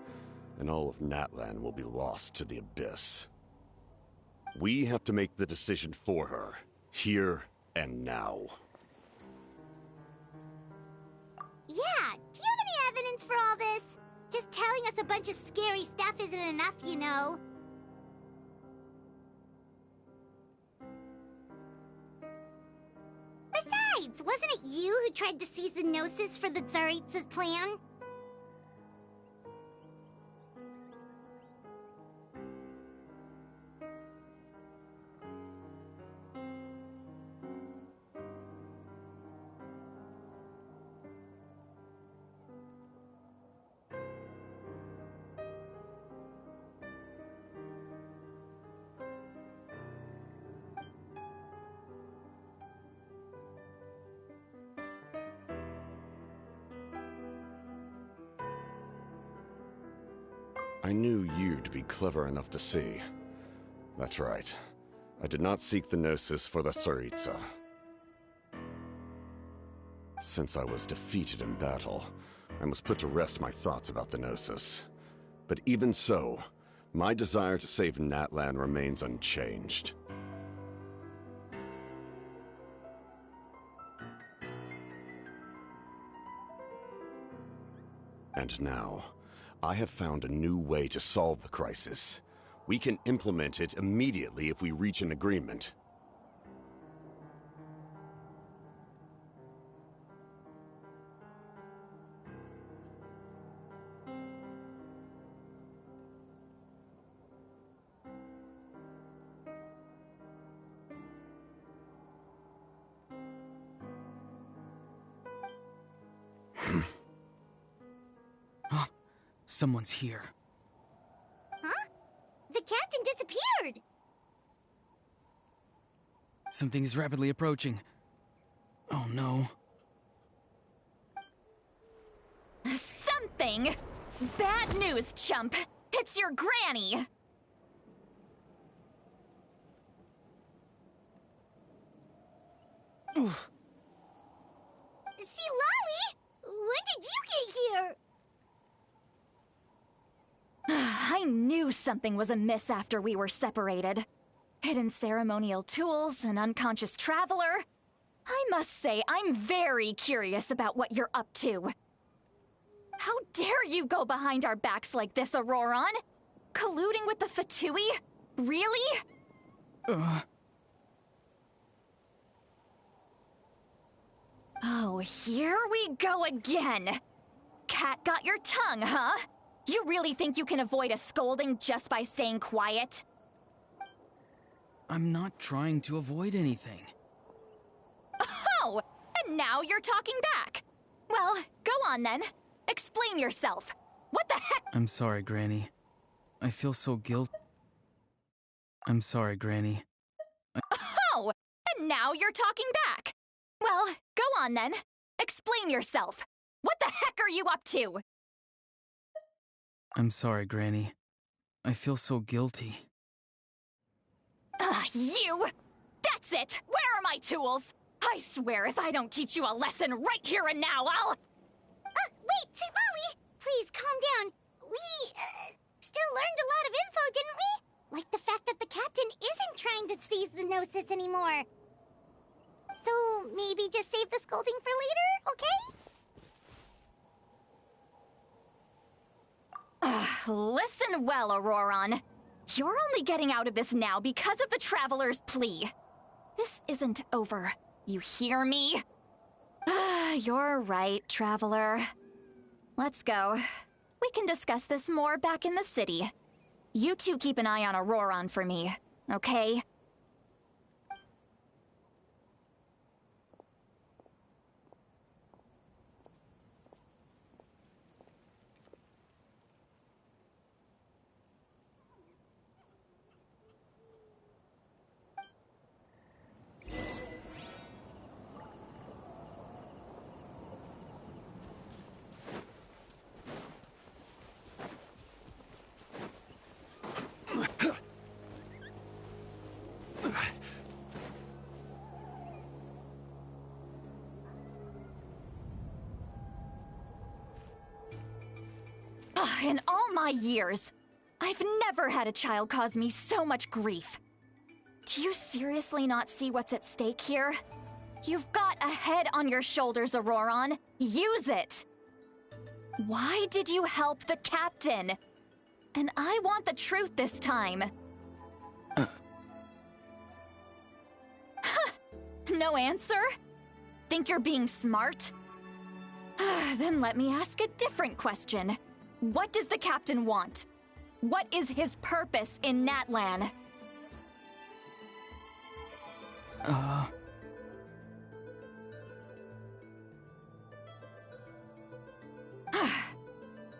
S6: and all of Natlan will be lost to the Abyss. We have to make the decision for her, here and now.
S3: Yeah, do you have any evidence for all this? Just telling us a bunch of scary stuff isn't enough, you know. Besides, wasn't it you who tried to seize the Gnosis for the Tsaritsa's plan?
S6: I knew you'd be clever enough to see. That's right. I did not seek the Gnosis for the Tsaritsa. Since I was defeated in battle, I must put to rest my thoughts about the Gnosis. But even so, my desire to save Natlan remains unchanged. And now, I have found a new way to solve the crisis. We can implement it immediately if we reach an agreement.
S5: Someone's here.
S3: Huh? The captain disappeared!
S5: Something is rapidly approaching. Oh no.
S4: Something? Bad news, chump! It's your granny!
S5: Oof.
S3: See, Lolly! When did you get here?
S4: I knew something was amiss after we were separated. Hidden ceremonial tools, an unconscious traveler. I must say, I'm very curious about what you're up to. How dare you go behind our backs like this, Auroron? Colluding with the Fatui? Really? Oh, here we go again. Cat got your tongue, huh? You really think you can avoid a scolding just by staying quiet?
S5: I'm not trying to avoid anything.
S4: Oh, and now you're talking back. Well, go on then. Explain yourself. What the heck?
S5: I'm sorry, Granny. I feel so guilty. I'm sorry, Granny.
S4: Oh, and now you're talking back. Well, go on then. Explain yourself. What the heck are you up to?
S5: I'm sorry, Granny. I feel so guilty.
S4: You! That's it! Where are my tools? I swear if I don't teach you a lesson right here and now, I'll...
S3: Wait, Lolly! Please, calm down. We, still learned a lot of info, didn't we? Like the fact that the captain isn't trying to seize the Gnosis anymore. So, maybe just save the scolding for later, okay?
S4: Listen well, Auroron. You're only getting out of this now because of the Traveler's plea. This isn't over. You hear me? You're right, Traveler. Let's go. We can discuss this more back in the city. You two keep an eye on Auroron for me, okay? In all my years, I've never had a child cause me so much grief. Do you seriously not see what's at stake here? You've got a head on your shoulders, Auroron. Use it! Why did you help the captain? And I want the truth this time. No answer? Think you're being smart? Then let me ask a different question. What does the captain want? What is his purpose in Natlan?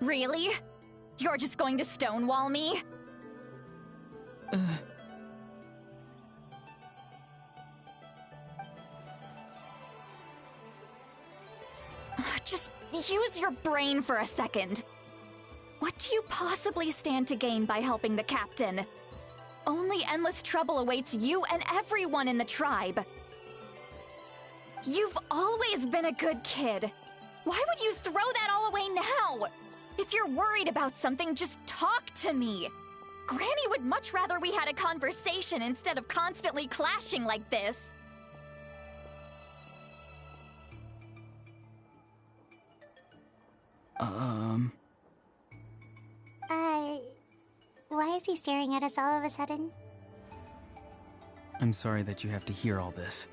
S4: Really? You're just going to stonewall me? Just use your brain for a second. What do you possibly stand to gain by helping the captain? Only endless trouble awaits you and everyone in the tribe. You've always been a good kid. Why would you throw that all away now? If you're worried about something, just talk to me. Granny would much rather we had a conversation instead of constantly clashing like this.
S3: Why is he staring at us all of a sudden?
S5: I'm sorry that you have to hear all this.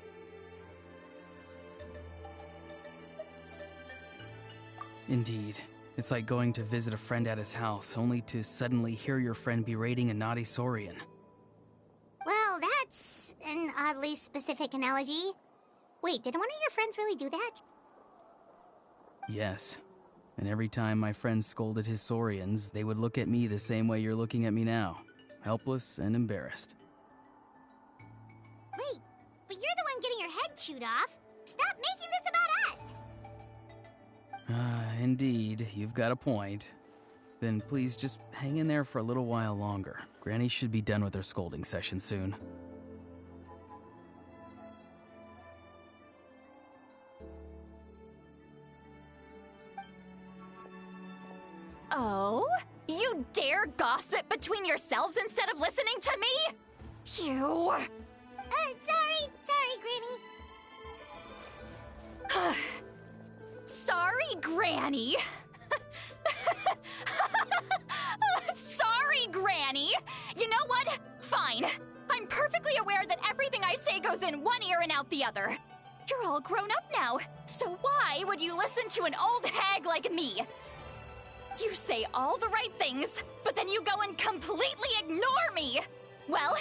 S5: Indeed. It's like going to visit a friend at his house, only to suddenly hear your friend berating a naughty Saurian.
S3: Well, that's an oddly specific analogy. Wait, did one of your friends really do that?
S5: Yes. And every time my friend scolded his Saurians, they would look at me the same way you're looking at me now. Helpless and embarrassed.
S3: Wait, but you're the one getting your head chewed off. Stop making this about us!
S5: Indeed, you've got a point. Then please just hang in there for a little while longer. Granny should be done with her scolding session soon.
S4: Oh? You dare gossip between yourselves instead of listening to me? You...
S3: Sorry, Granny.
S4: Sorry, Granny. Sorry, Granny. You know what? Fine. I'm perfectly aware that everything I say goes in one ear and out the other. You're all grown up now, so why would you listen to an old hag like me? You say all the right things, but then you go and completely ignore me! Well,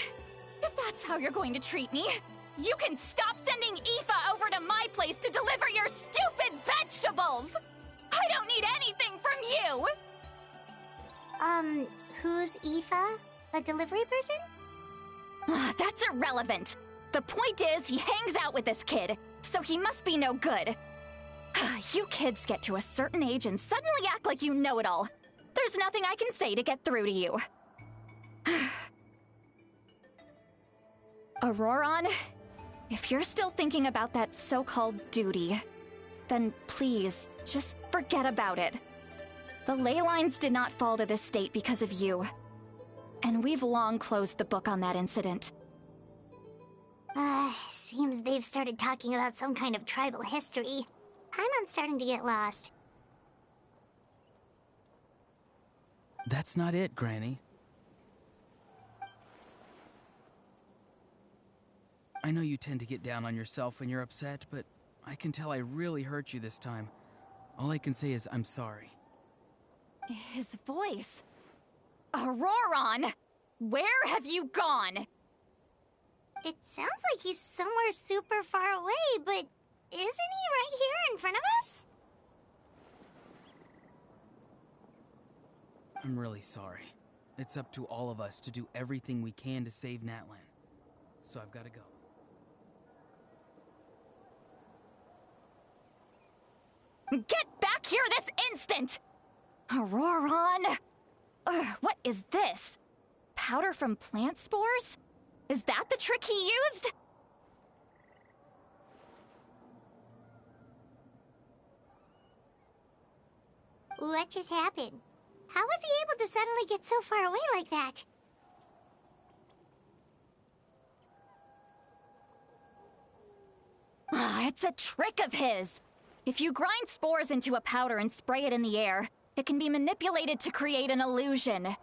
S4: if that's how you're going to treat me, you can stop sending Aoife over to my place to deliver your stupid vegetables! I don't need anything from you!
S3: Who's Aoife? A delivery person?
S4: That's irrelevant. The point is, he hangs out with this kid, so he must be no good. You kids get to a certain age and suddenly act like you know it all. There's nothing I can say to get through to you. Auroron, if you're still thinking about that so-called duty, then please, just forget about it. The ley lines did not fall to this state because of you. And we've long closed the book on that incident.
S3: Seems they've started talking about some kind of tribal history. I'm starting to get lost.
S5: That's not it, Granny. I know you tend to get down on yourself when you're upset, but I can tell I really hurt you this time. All I can say is I'm sorry.
S4: His voice. Auroron! Where have you gone?
S3: It sounds like he's somewhere super far away, but isn't he right here in front of us?
S5: I'm really sorry. It's up to all of us to do everything we can to save Natlan. So I've got to go.
S4: Get back here this instant! Auroron! What is this? Powder from plant spores? Is that the trick he used?
S3: What just happened? How was he able to suddenly get so far away like that?
S4: It's a trick of his. If you grind spores into a powder and spray it in the air, it can be manipulated to create an illusion.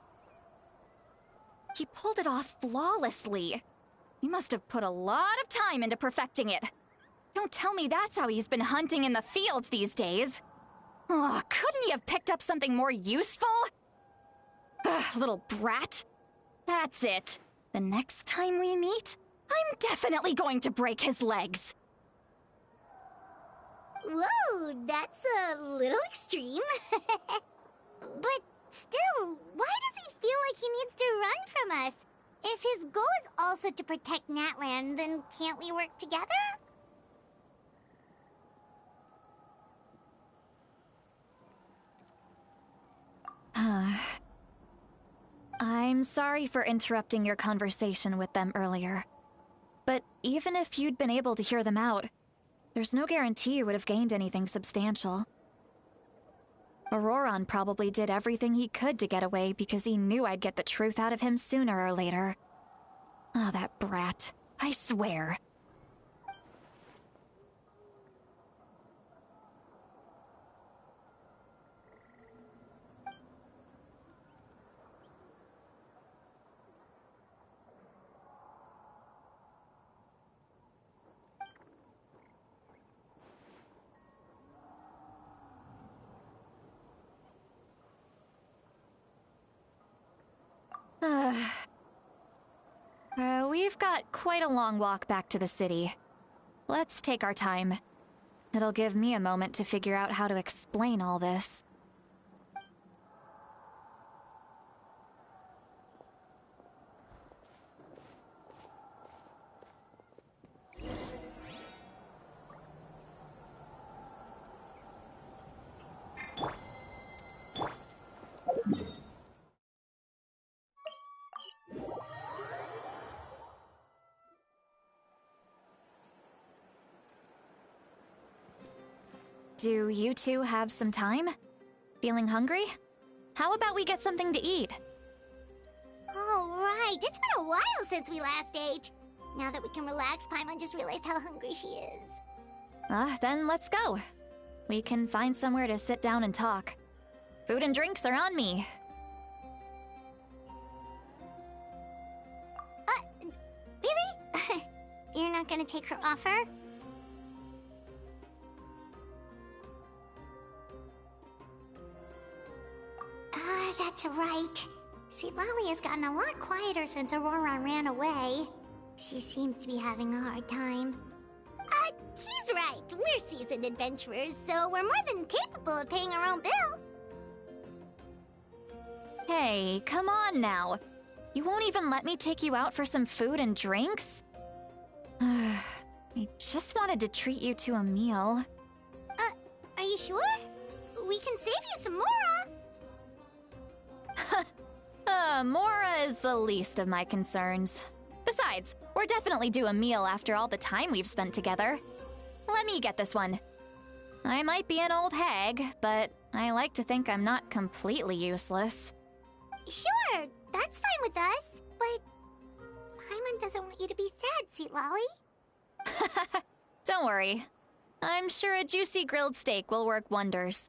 S4: He pulled it off flawlessly. He must have put a lot of time into perfecting it. Don't tell me that's how he's been hunting in the fields these days. Oh, couldn't he have picked up something more useful? Little brat. That's it. The next time we meet, I'm definitely going to break his legs.
S3: Whoa, that's a little extreme. But still, why does he feel like he needs to run from us? If his goal is also to protect Natlan, then can't we work together?
S4: I'm sorry for interrupting your conversation with them earlier. But even if you'd been able to hear them out, there's no guarantee you would have gained anything substantial. Auroron probably did everything he could to get away because he knew I'd get the truth out of him sooner or later. Ah, that brat. I swear. We've got quite a long walk back to the city. Let's take our time. It'll give me a moment to figure out how to explain all this. Do you two have some time? Feeling hungry? How about we get something to eat?
S3: Oh, right. It's been a while since we last ate. Now that we can relax, Paimon just realized how hungry she is.
S4: Then let's go. We can find somewhere to sit down and talk. Food and drinks are on me.
S3: Really? You're not gonna take her offer? That's right. See, Lolly has gotten a lot quieter since Aurora ran away. She seems to be having a hard time. He's right. We're seasoned adventurers, so we're more than capable of paying our own bill.
S4: Hey, come on now. You won't even let me take you out for some food and drinks? I just wanted to treat you to a meal.
S3: Are you sure? We can save you some Mora.
S4: Mora is the least of my concerns. Besides, we're definitely due a meal after all the time we've spent together. Let me get this one. I might be an old hag, but I like to think I'm not completely useless.
S3: Sure, that's fine with us, but Paimon doesn't want you to be sad, sweet Lolly.
S4: Don't worry. I'm sure a juicy grilled steak will work wonders.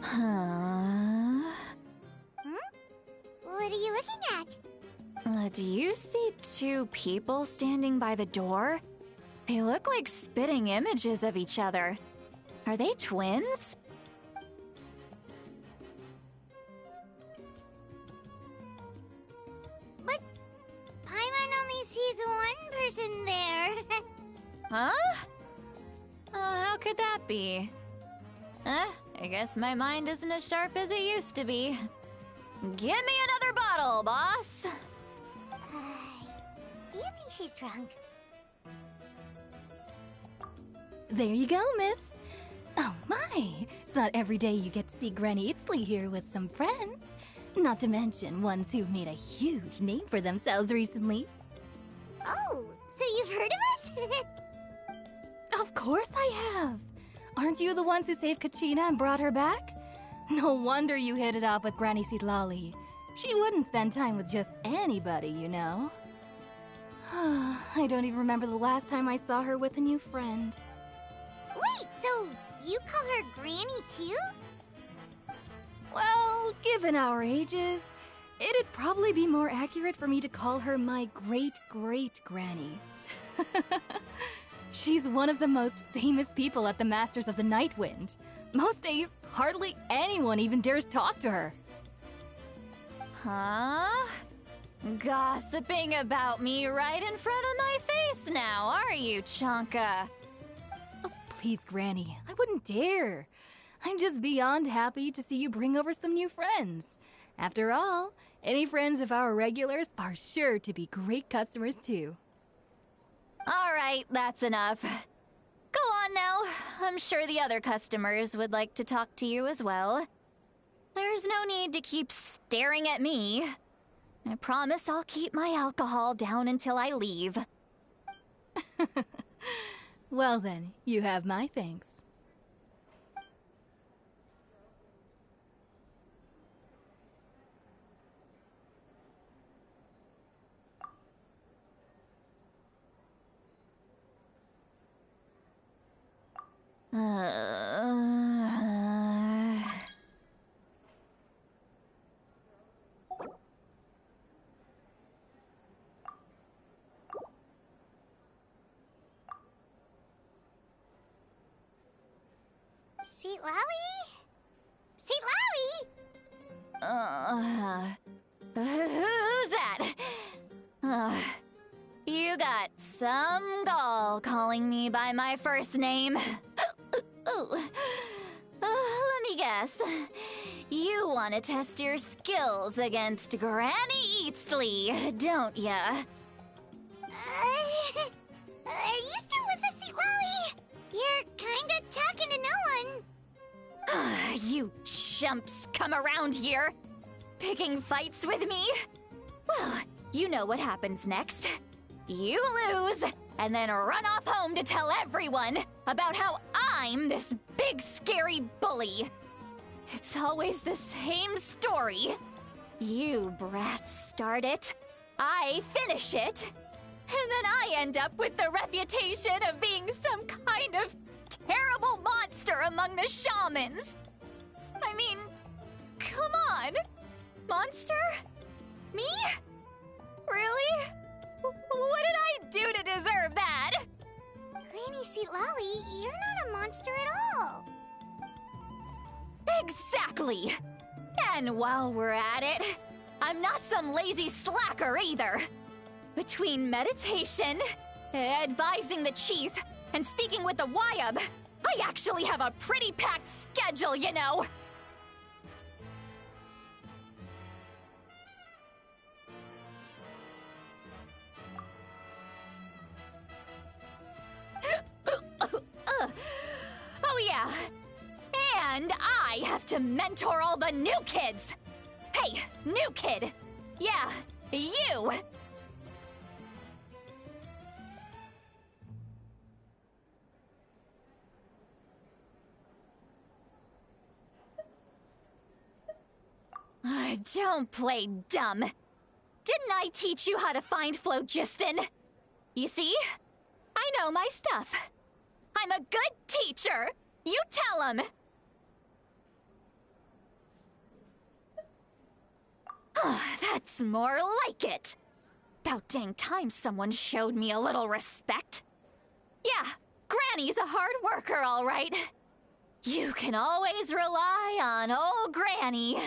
S4: Huh?
S3: What are you looking at?
S4: Do you see two people standing by the door? They look like spitting images of each other. Are they twins?
S3: But Paimon only sees one person there.
S4: Huh? How could that be? I guess my mind isn't as sharp as it used to be. Give me another bottle, boss!
S3: Do you think she's drunk?
S10: There you go, miss. Oh my, it's not every day you get to see Granny Itzley here with some friends. Not to mention ones who've made a huge name for themselves recently.
S3: Oh, so you've heard of us?
S10: Of course I have. Aren't you the ones who saved Kachina and brought her back? No wonder you hit it off with Granny Sitlali. She wouldn't spend time with just anybody, you know. I don't even remember the last time I saw her with a new friend.
S3: Wait, so you call her Granny too?
S10: Well, given our ages, it'd probably be more accurate for me to call her my great-great-granny. She's one of the most famous people at the Masters of the Nightwind. Most days, hardly anyone even dares talk to her.
S4: Huh? Gossiping about me right in front of my face now, are you, Chonka?
S10: Oh, please, Granny, I wouldn't dare. I'm just beyond happy to see you bring over some new friends. After all, any friends of our regulars are sure to be great customers too.
S4: All right, that's enough. Go on now. I'm sure the other customers would like to talk to you as well. There's no need to keep staring at me. I promise I'll keep my alcohol down until I leave.
S10: Well then, you have my thanks.
S3: Seatlawi? Seatlawi?
S4: Who's that? You got some gall calling me by my first name. Let me guess. You want to test your skills against Granny Eatsley, don't ya?
S3: Are you still with us, Seatlawi? You're kinda talking to no one.
S4: You chumps come around here, picking fights with me? Well, you know what happens next. You lose, and then run off home to tell everyone about how I'm this big scary bully. It's always the same story. You brats start it, I finish it, and then I end up with the reputation of being some kind of terrible monster among the shamans. I mean, come on. Monster? Me? Really? What did I do to deserve that?
S3: Granny Seatlali, you're not a monster at all.
S4: Exactly. And while we're at it, I'm not some lazy slacker either. Between meditation, advising the chief, and speaking with the Wyab, I actually have a pretty packed schedule, you know. Oh yeah, and I have to mentor all the new kids. Hey, new kid. Yeah, you. Don't play dumb. Didn't I teach you how to find phlogiston? You see? I know my stuff. I'm a good teacher. You tell him. That's more like it. About dang time someone showed me a little respect. Yeah, Granny's a hard worker, all right. You can always rely on old Granny.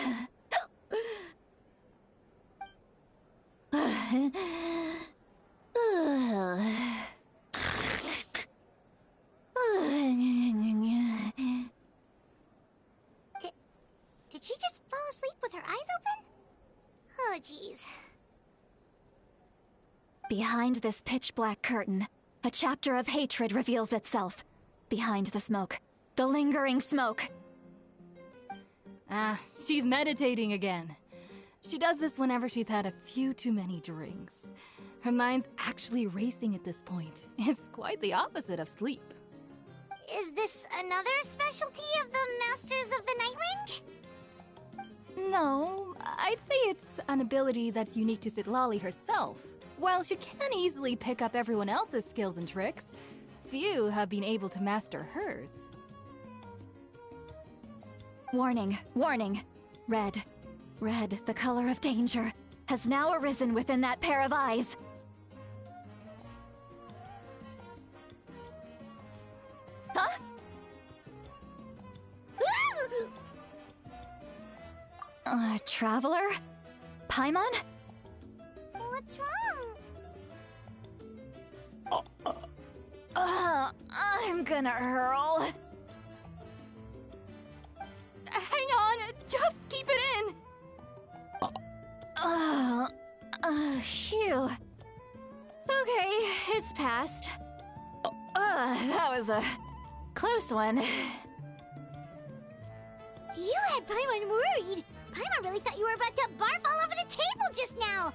S3: Did she just fall asleep with her eyes open? Oh, jeez.
S4: Behind this pitch-black curtain, a chapter of hatred reveals itself. Behind the smoke. The lingering smoke.
S10: Ah, she's meditating again. She does this whenever she's had a few too many drinks. Her mind's actually racing at this point. It's quite the opposite of sleep.
S3: Is this another specialty of the Masters of the Nightwind?
S10: No, I'd say it's an ability that's unique to Citlali herself. While she can easily pick up everyone else's skills and tricks, few have been able to master hers.
S4: Warning, warning. Red. Red, the color of danger, has now arisen within that pair of eyes. Huh? Traveler? Paimon?
S3: What's wrong?
S4: I'm gonna hurl.
S10: Hang on, just keep it in.
S4: Phew. Okay, it's passed. That was a close one.
S3: You had Paimon worried. Paimon really thought you were about to barf all over the table just now.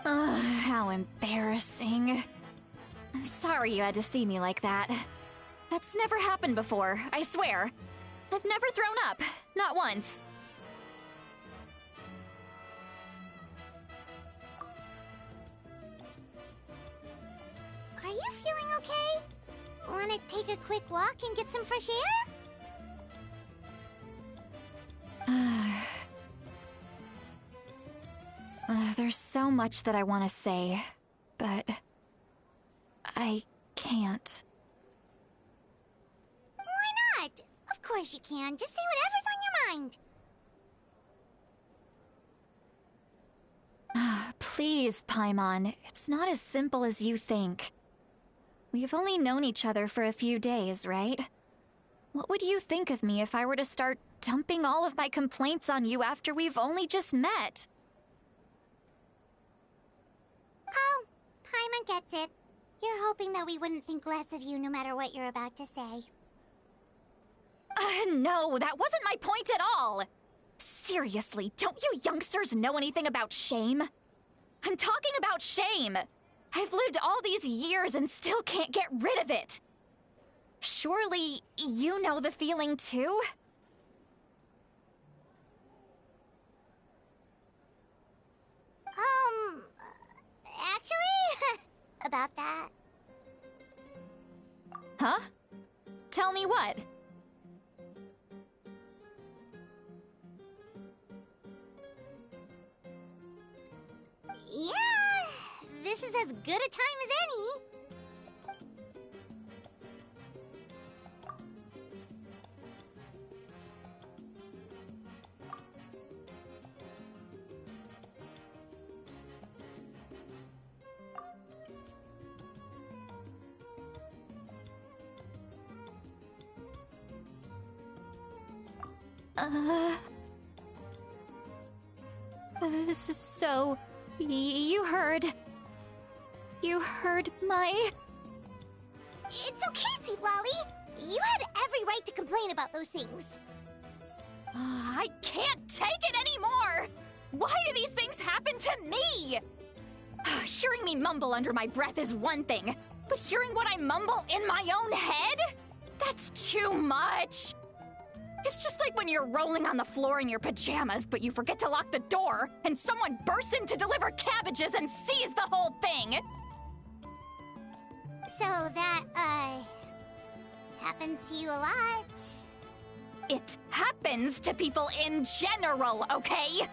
S4: How embarrassing. I'm sorry you had to see me like that. That's never happened before, I swear. I've never thrown up, not once.
S3: Are you feeling okay? Want to take a quick walk and get some fresh air?
S4: There's so much that I want to say, but I can't.
S3: Why not? Of course you can. Just say whatever's on your mind.
S4: Please, Paimon. It's not as simple as you think. We've only known each other for a few days, right? What would you think of me if I were to start dumping all of my complaints on you after we've only just met?
S3: Oh, Paimon gets it. You're hoping that we wouldn't think less of you no matter what you're about to say.
S4: No, that wasn't my point at all! Seriously, don't you youngsters know anything about shame? I'm talking about shame! I've lived all these years and still can't get rid of it! Surely, you know the feeling too?
S3: Actually, about that.
S4: Huh? Tell me what?
S3: Yeah, this is as good a time as any.
S4: So, you heard my...
S3: It's okay, Citlali. You had every right to complain about those things.
S4: I can't take it anymore! Why do these things happen to me? Hearing me mumble under my breath is one thing, but hearing what I mumble in my own head? That's too much! It's just like when you're rolling on the floor in your pajamas, but you forget to lock the door, and someone bursts in to deliver cabbages and sees the whole thing!
S3: So that, happens to you a lot.
S4: It happens to people in general, okay?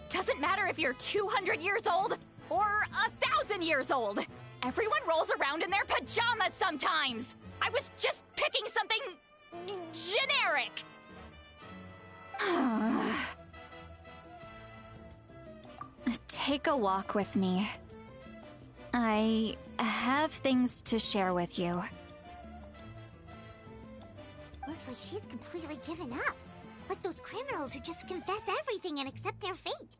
S4: Doesn't matter if you're 200 years old or 1,000 years old. Everyone rolls around in their pajamas sometimes. I was just picking something generic. Take a walk with me. I have things to share with you.
S3: Looks like she's completely given up. Like those criminals who just confess everything and accept their fate.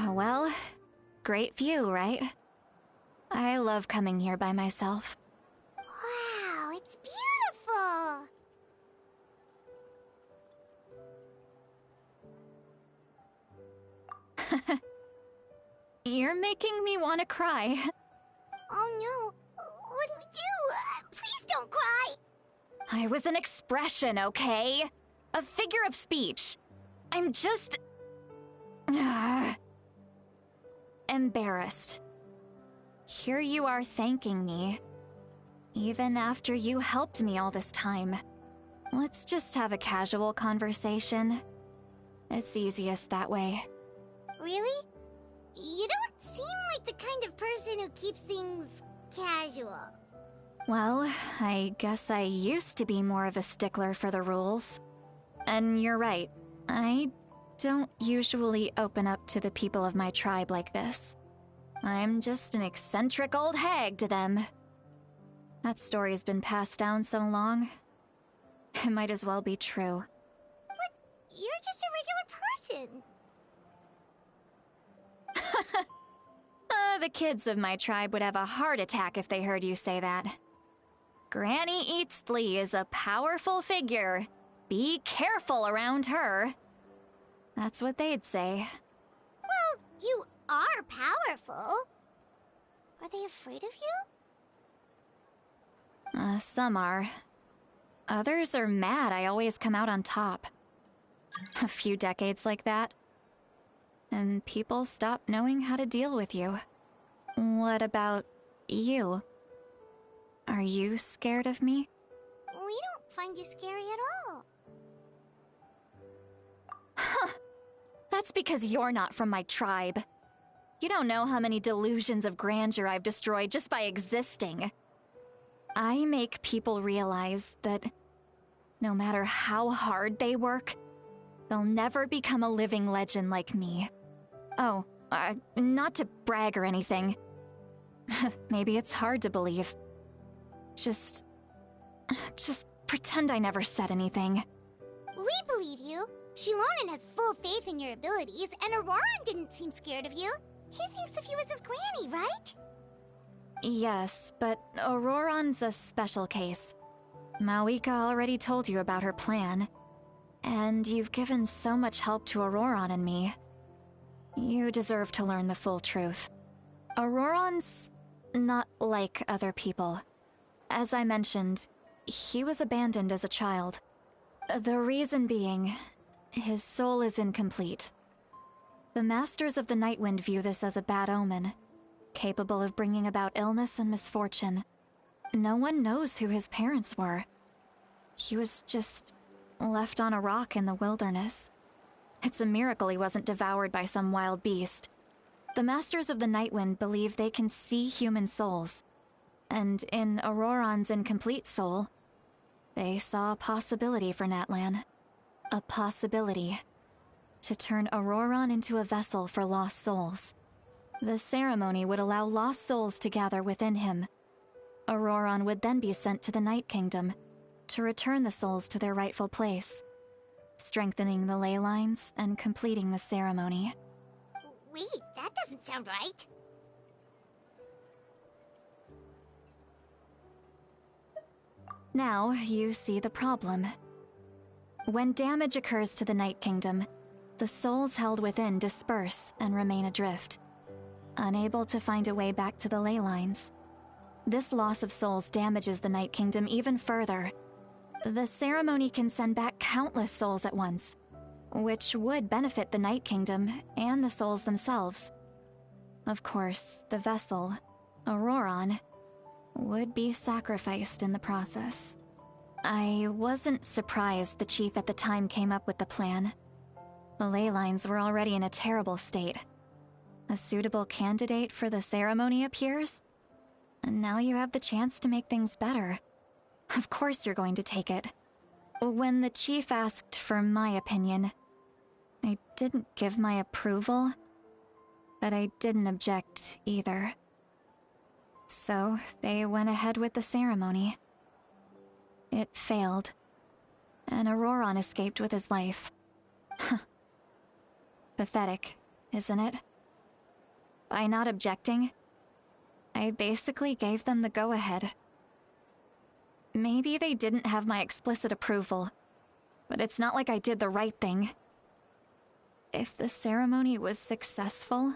S4: Well, great view, right? I love coming here by myself.
S3: Wow, it's beautiful!
S4: You're making me want to cry.
S3: Oh no, what do we do? Please don't cry!
S4: I was an expression, okay? A figure of speech. I'm just... embarrassed. Here you are thanking me. Even after you helped me all this time. Let's just have a casual conversation. It's easiest that way.
S3: Really? You don't seem like the kind of person who keeps things casual.
S4: Well, I guess I used to be more of a stickler for the rules. And you're right, I don't usually open up to the people of my tribe like this. I'm just an eccentric old hag to them. That story's been passed down so long, it might as well be true.
S3: But you're just a regular person.
S4: The kids of my tribe would have a heart attack if they heard you say that. Granny Eastley is a powerful figure. Be careful around her. That's what they'd say.
S3: Well, you are powerful. Are they afraid of you?
S4: Some are. Others are mad I always come out on top. A few decades like that, and people stop knowing how to deal with you. What about you? Are you scared of me?
S3: We don't find you scary at all.
S4: Huh. That's because you're not from my tribe. You don't know how many delusions of grandeur I've destroyed just by existing. I make people realize that no matter how hard they work, they'll never become a living legend like me. Oh, not to brag or anything. Maybe it's hard to believe. Just pretend I never said anything.
S3: We believe you. Shilonen has full faith in your abilities, and Auroran didn't seem scared of you. He thinks of you as his granny, right?
S4: Yes, but Auroran's a special case. Mawika already told you about her plan. And you've given so much help to Auroran and me. You deserve to learn the full truth. Auroran's not like other people. As I mentioned, he was abandoned as a child. The reason being, his soul is incomplete. The Masters of the Nightwind view this as a bad omen, capable of bringing about illness and misfortune. No one knows who his parents were. He was just left on a rock in the wilderness. It's a miracle he wasn't devoured by some wild beast. The Masters of the Nightwind believe they can see human souls. And in Auroran's incomplete soul, They saw a possibility for Natlan. A possibility to turn Auroron into a vessel for lost souls. The ceremony would allow lost souls to gather within him. Auroron would then be sent to the Night Kingdom to return the souls to their rightful place, strengthening the ley lines and completing the ceremony.
S3: Wait, that doesn't sound right.
S4: Now you see the problem. When damage occurs to the Night Kingdom, the souls held within disperse and remain adrift, unable to find a way back to the ley lines. This loss of souls damages the Night Kingdom even further. The ceremony can send back countless souls at once, which would benefit the Night Kingdom and the souls themselves. Of course, the vessel, Auroron, would be sacrificed in the process. I wasn't surprised the chief at the time came up with the plan. The ley lines were already in a terrible state. A suitable candidate for the ceremony appears, and now you have the chance to make things better. Of course you're going to take it. When the chief asked for my opinion, I didn't give my approval, but I didn't object either. So they went ahead with the ceremony. It failed, and Auroron escaped with his life. Pathetic, isn't it? By not objecting, I basically gave them the go-ahead. Maybe they didn't have my explicit approval, but it's not like I did the right thing. If the ceremony was successful,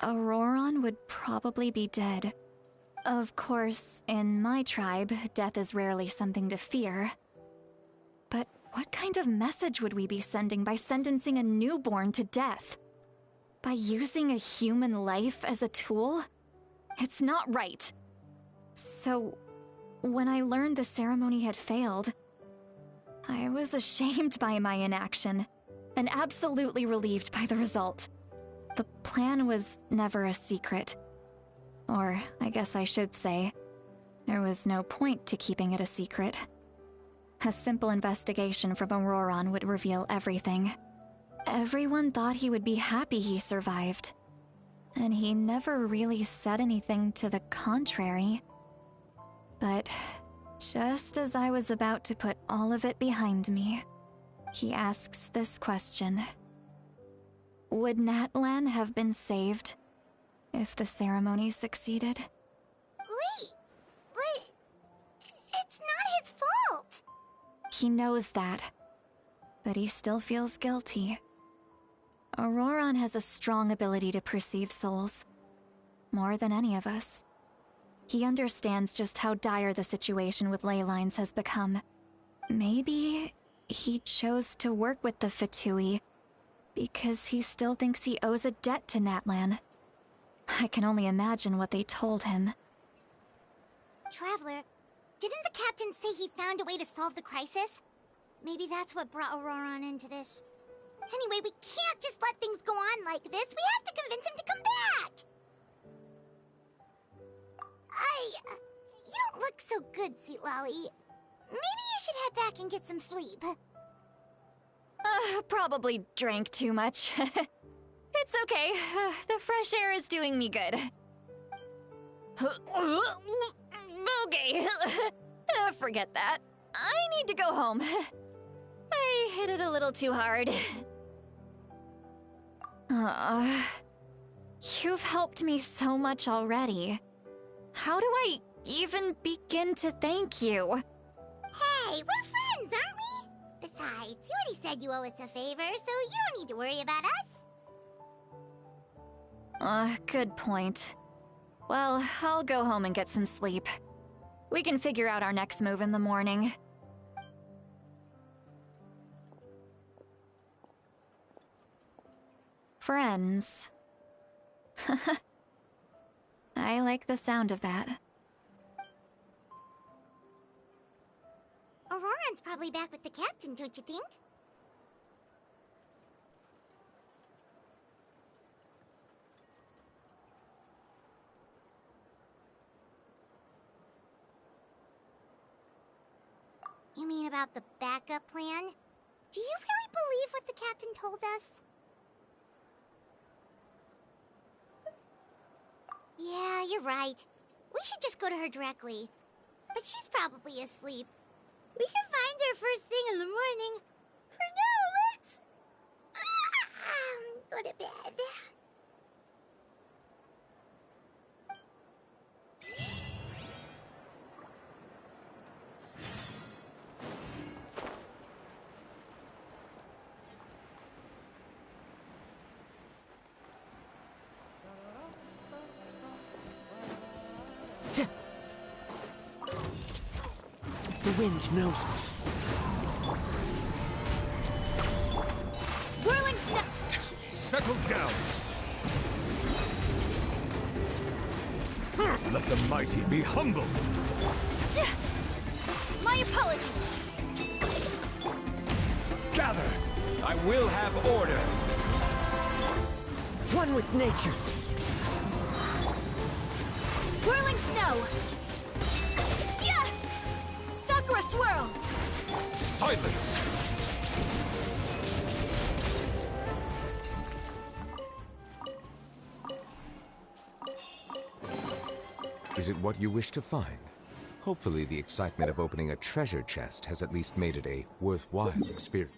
S4: Auroron would probably be dead. Of course, in my tribe, death is rarely something to fear. But what kind of message would we be sending by sentencing a newborn to death? By using a human life as a tool? It's not right. So, when I learned the ceremony had failed, I was ashamed by my inaction, and absolutely relieved by the result. The plan was never a secret. Or, I guess I should say, there was no point to keeping it a secret. A simple investigation from Auroron would reveal everything. Everyone thought he would be happy he survived. And he never really said anything to the contrary. But just as I was about to put all of it behind me, he asks this question. Would Natlan have been saved if the ceremony succeeded?
S3: Wait, but it's not his fault.
S4: He knows that, but he still feels guilty. Auroron has a strong ability to perceive souls, more than any of us. He understands just how dire the situation with ley lines has become. Maybe he chose to work with the Fatui because he still thinks he owes a debt to Natlan. I can only imagine what they told him.
S3: Traveler, didn't the captain say he found a way to solve the crisis? Maybe that's what brought Auroron into this. Anyway, we can't just let things go on like this. We have to convince him to come back. You don't look so good, Sweet Lolly. Maybe you should head back and get some sleep.
S4: Probably drank too much. It's okay. The fresh air is doing me good. Okay. Forget that. I need to go home. I hit it a little too hard. You've helped me so much already. How do I even begin to thank you?
S3: Hey, we're friends, aren't we? Besides, you already said you owe us a favor, so you don't need to worry about us.
S4: Good point. Well, I'll go home and get some sleep. We can figure out our next move in the morning. Friends. I like the sound of that.
S3: Auroron's probably back with the captain, don't you think? You mean about the backup plan? Do you really believe what the captain told us? Yeah, you're right. We should just go to her directly. But she's probably asleep. We can find her first thing in the morning. For now, let's... go to bed.
S8: The wind knows me.
S3: Whirling snap!
S11: Settle down! Let the mighty be humbled!
S4: My apologies!
S11: Gather! I will have order!
S8: One with nature.
S4: Whirling snow! Yeah! Sakura swirl!
S11: Silence!
S12: Is it what you wish to find? Hopefully the excitement of opening a treasure chest has at least made it a worthwhile experience.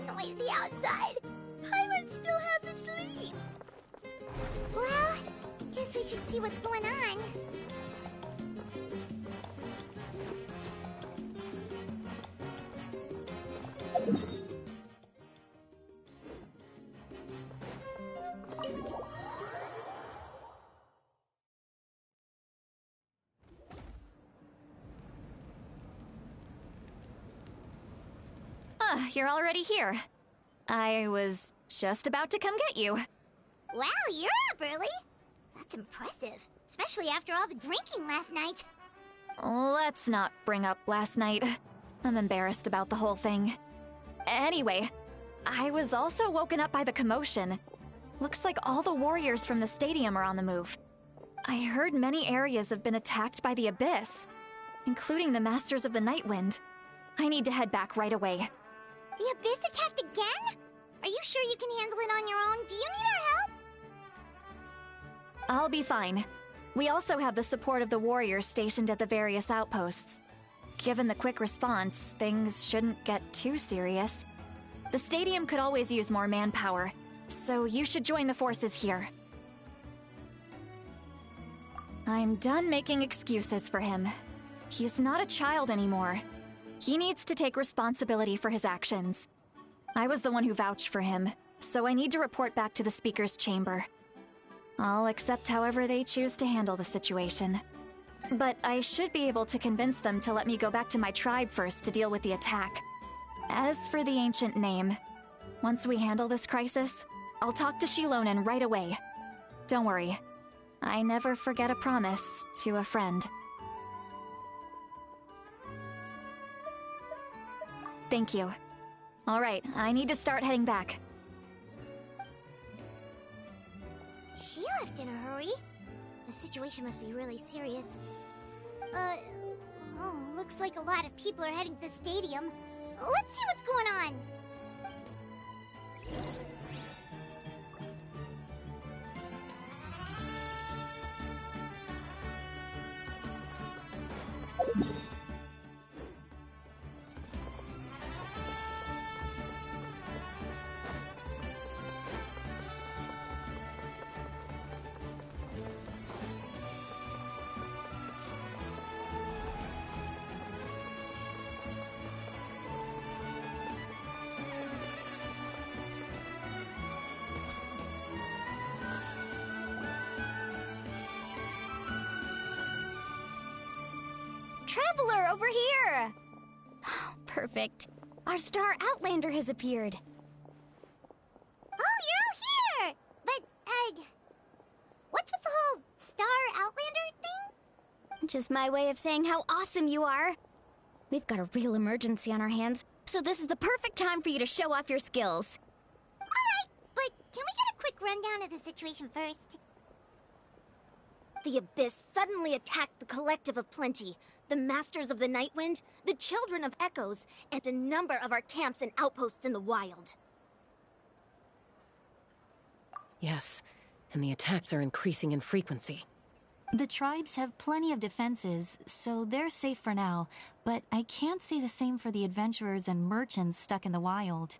S3: Noisy outside. Pirates still haven't sleep. Well, guess we should see what's going on.
S4: You're already here. I was just about to come get you.
S3: Wow, you're up early. That's impressive, especially after all the drinking last night.
S4: Let's not bring up last night. I'm embarrassed about the whole thing. Anyway, I was also woken up by the commotion. Looks like all the warriors from the stadium are on the move. I heard many areas have been attacked by the Abyss, including the Masters of the Nightwind. I need to head back right away.
S3: The Abyss attacked again? Are you sure you can handle it on your own? Do you need our help?
S4: I'll be fine. We also have the support of the warriors stationed at the various outposts. Given the quick response, things shouldn't get too serious. The stadium could always use more manpower, so you should join the forces here. I'm done making excuses for him. He's not a child anymore. He needs to take responsibility for his actions. I was the one who vouched for him, so I need to report back to the Speaker's chamber. I'll accept however they choose to handle the situation. But I should be able to convince them to let me go back to my tribe first to deal with the attack. As for the ancient name, once we handle this crisis, I'll talk to Shilonen right away. Don't worry, I never forget a promise to a friend. Thank you. All right, I need to start heading back.
S3: She left in a hurry. The situation must be really serious. Oh, looks like a lot of people are heading to the stadium. Let's see what's going on.
S4: BRÜLER, over here! Perfect. Our star Outlander has appeared.
S3: Oh, you're all here! But, what's with the whole Star Outlander thing?
S4: Just my way of saying how awesome you are. We've got a real emergency on our hands, so this is the perfect time for you to show off your skills.
S3: Alright, but can we get a quick rundown of the situation first?
S13: The Abyss suddenly attacked the Collective of Plenty, the Masters of the Nightwind, the Children of Echoes, and a number of our camps and outposts in the wild.
S14: Yes, and the attacks are increasing in frequency.
S15: The tribes have plenty of defenses, so they're safe for now, but I can't say the same for the adventurers and merchants stuck in the wild.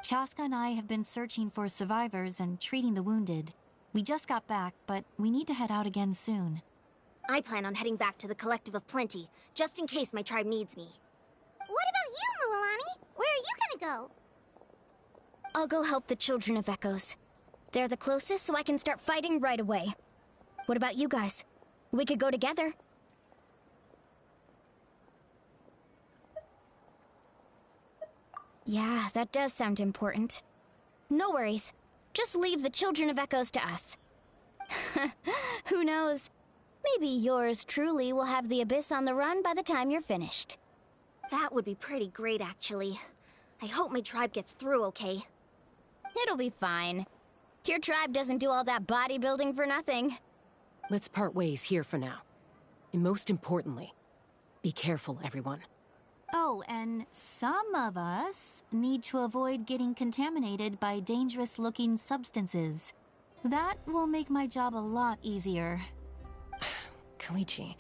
S15: Chaska and I have been searching for survivors and treating the wounded. We just got back, but we need to head out again soon.
S13: I plan on heading back to the Collective of Plenty, just in case my tribe needs me.
S3: What about you, Mualani? Where are you gonna go?
S4: I'll go help the Children of Echoes. They're the closest, so I can start fighting right away. What about you guys? We could go together. Yeah, that does sound important. No worries. Just leave the Children of Echoes to us. Who knows? Maybe yours truly will have the Abyss on the run by the time you're finished.
S13: That would be pretty great, actually. I hope my tribe gets through okay.
S4: It'll be fine. Your tribe doesn't do all that bodybuilding for nothing.
S14: Let's part ways here for now. And most importantly, be careful, everyone.
S15: Oh, and some of us need to avoid getting contaminated by dangerous-looking substances. That will make my job a lot easier.
S14: Koichi,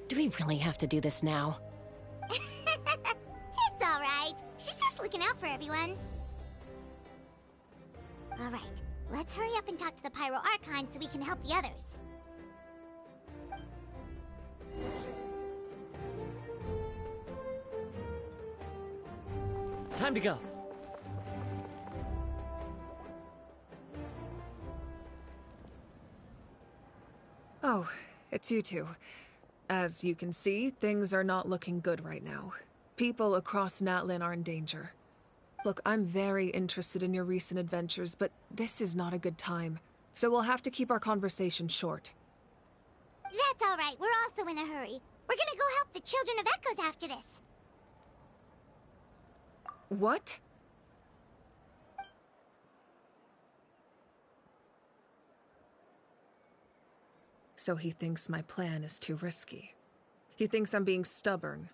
S14: do we really have to do this now?
S3: It's alright. She's just looking out for everyone. Alright, let's hurry up and talk to the Pyro Archon so we can help the others.
S8: Time to go.
S16: Oh, it's you two. As you can see, things are not looking good right now. People across Natlan are in danger. Look, I'm very interested in your recent adventures, but this is not a good time. So we'll have to keep our conversation short.
S3: That's alright, we're also in a hurry. We're gonna go help the Children of Echoes after this.
S16: What? So he thinks my plan is too risky. He thinks I'm being stubborn.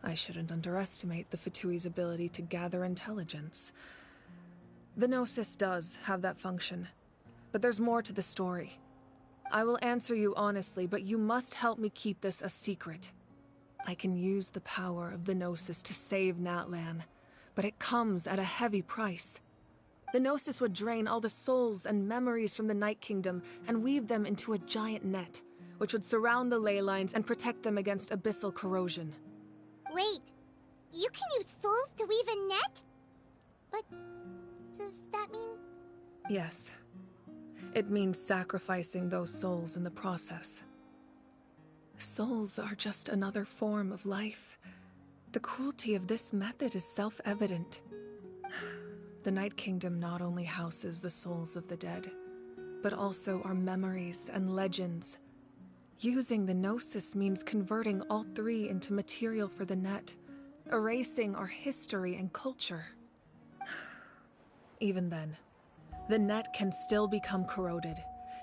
S16: I shouldn't underestimate the Fatui's ability to gather intelligence. The Gnosis does have that function, but there's more to the story. I will answer you honestly, but you must help me keep this a secret. I can use the power of the Gnosis to save Natlan, but it comes at a heavy price. The Gnosis would drain all the souls and memories from the Night Kingdom and weave them into a giant net, which would surround the ley lines and protect them against abyssal corrosion.
S3: Wait, you can use souls to weave a net? But does that mean...
S16: Yes. It means sacrificing those souls in the process. Souls are just another form of life. The cruelty of this method is self-evident. The Night Kingdom not only houses the souls of the dead, but also our memories and legends. Using the Gnosis means converting all three into material for the net, erasing our history and culture. Even then, the net can still become corroded.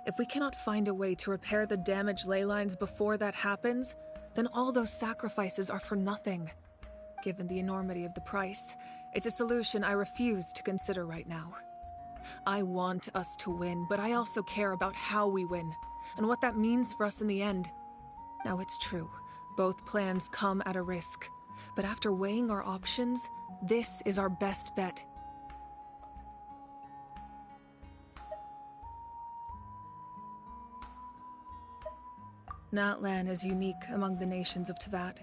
S16: If we cannot find a way to repair the damaged ley lines before that happens, then all those sacrifices are for nothing. Given the enormity of the price, it's a solution I refuse to consider right now. I want us to win, but I also care about how we win, and what that means for us in the end. Now it's true, both plans come at a risk, but after weighing our options, this is our best bet. Natlan is unique among the nations of Teyvat.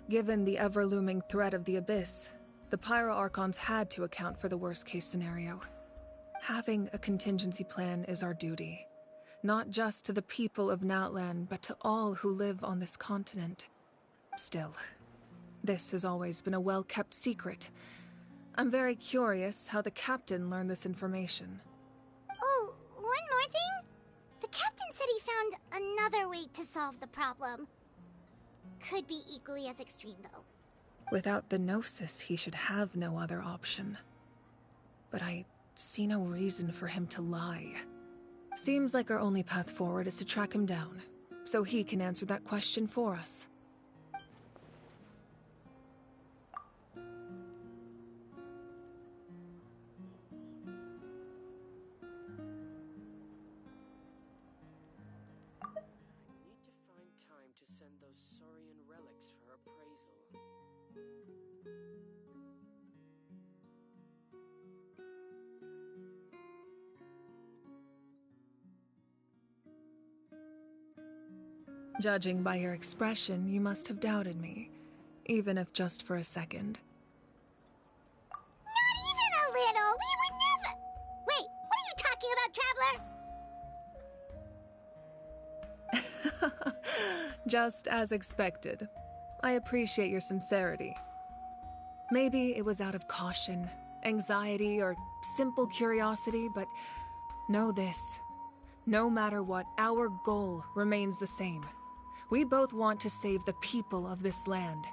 S16: Given the ever-looming threat of the Abyss, the Pyro Archons had to account for the worst-case scenario. Having a contingency plan is our duty. Not just to the people of Natlan, but to all who live on this continent. Still, this has always been a well-kept secret. I'm very curious how the captain learned this information.
S3: Oh, one more thing? The captain said he found another way to solve the problem. Could be equally as extreme, though.
S16: Without the Gnosis, he should have no other option. But I see no reason for him to lie. Seems like our only path forward is to track him down, so he can answer that question for us. Judging by your expression, you must have doubted me, even if just for a second.
S3: Not even a little! We would never— Wait, what are you talking about, Traveler?
S16: Just as expected. I appreciate your sincerity. Maybe it was out of caution, anxiety, or simple curiosity, but know this. No matter what, our goal remains the same. We both want to save the people of this land.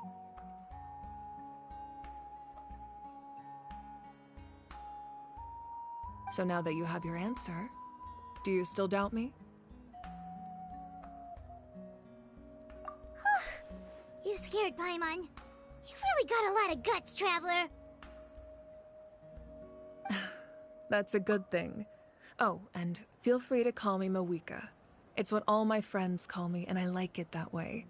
S16: So now that you have your answer, do you still doubt me?
S3: You scared Paimon. You've really got a lot of guts, Traveler.
S16: That's a good thing. Oh, and feel free to call me Mawika. It's what all my friends call me, and I like it that way.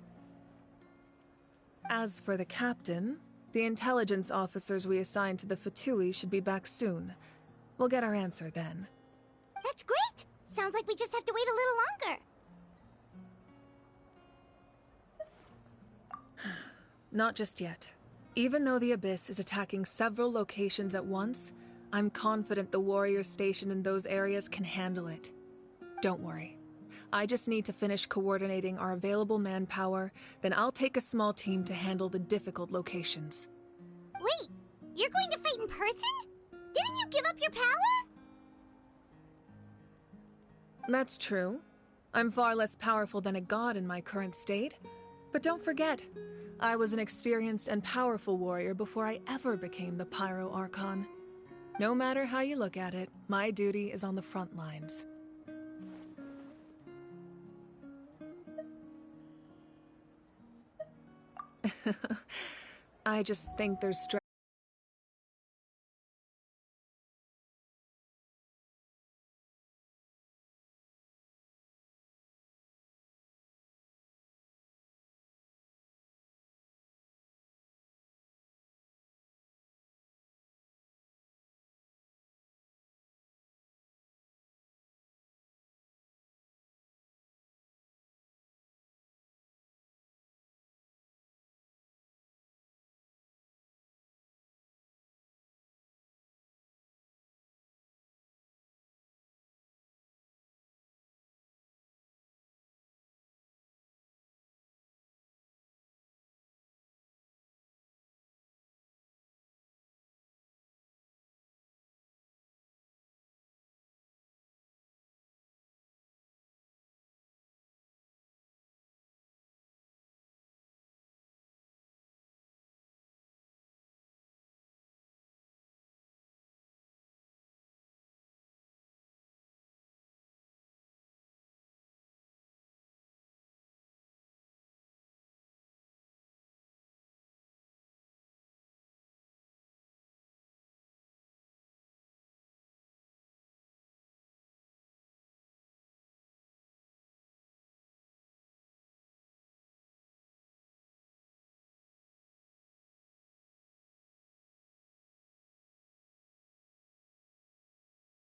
S16: As for the captain, the intelligence officers we assigned to the VOUÉ should be back soon. We'll get our answer then.
S3: That's great! Sounds like we just have to wait a little longer.
S16: Not just yet. Even though the Abyss is attacking several locations at once, I'm confident the warriors stationed in those areas can handle it. Don't worry. I just need to finish coordinating our available manpower, then I'll take a small team to handle the difficult locations.
S3: Wait, you're going to fight in person? Didn't you give up your power?
S16: That's true. I'm far less powerful than a god in my current state. But don't forget, I was an experienced and powerful warrior before I ever became the Pyro Archon. No matter how you look at it, my duty is on the front lines. I just think there's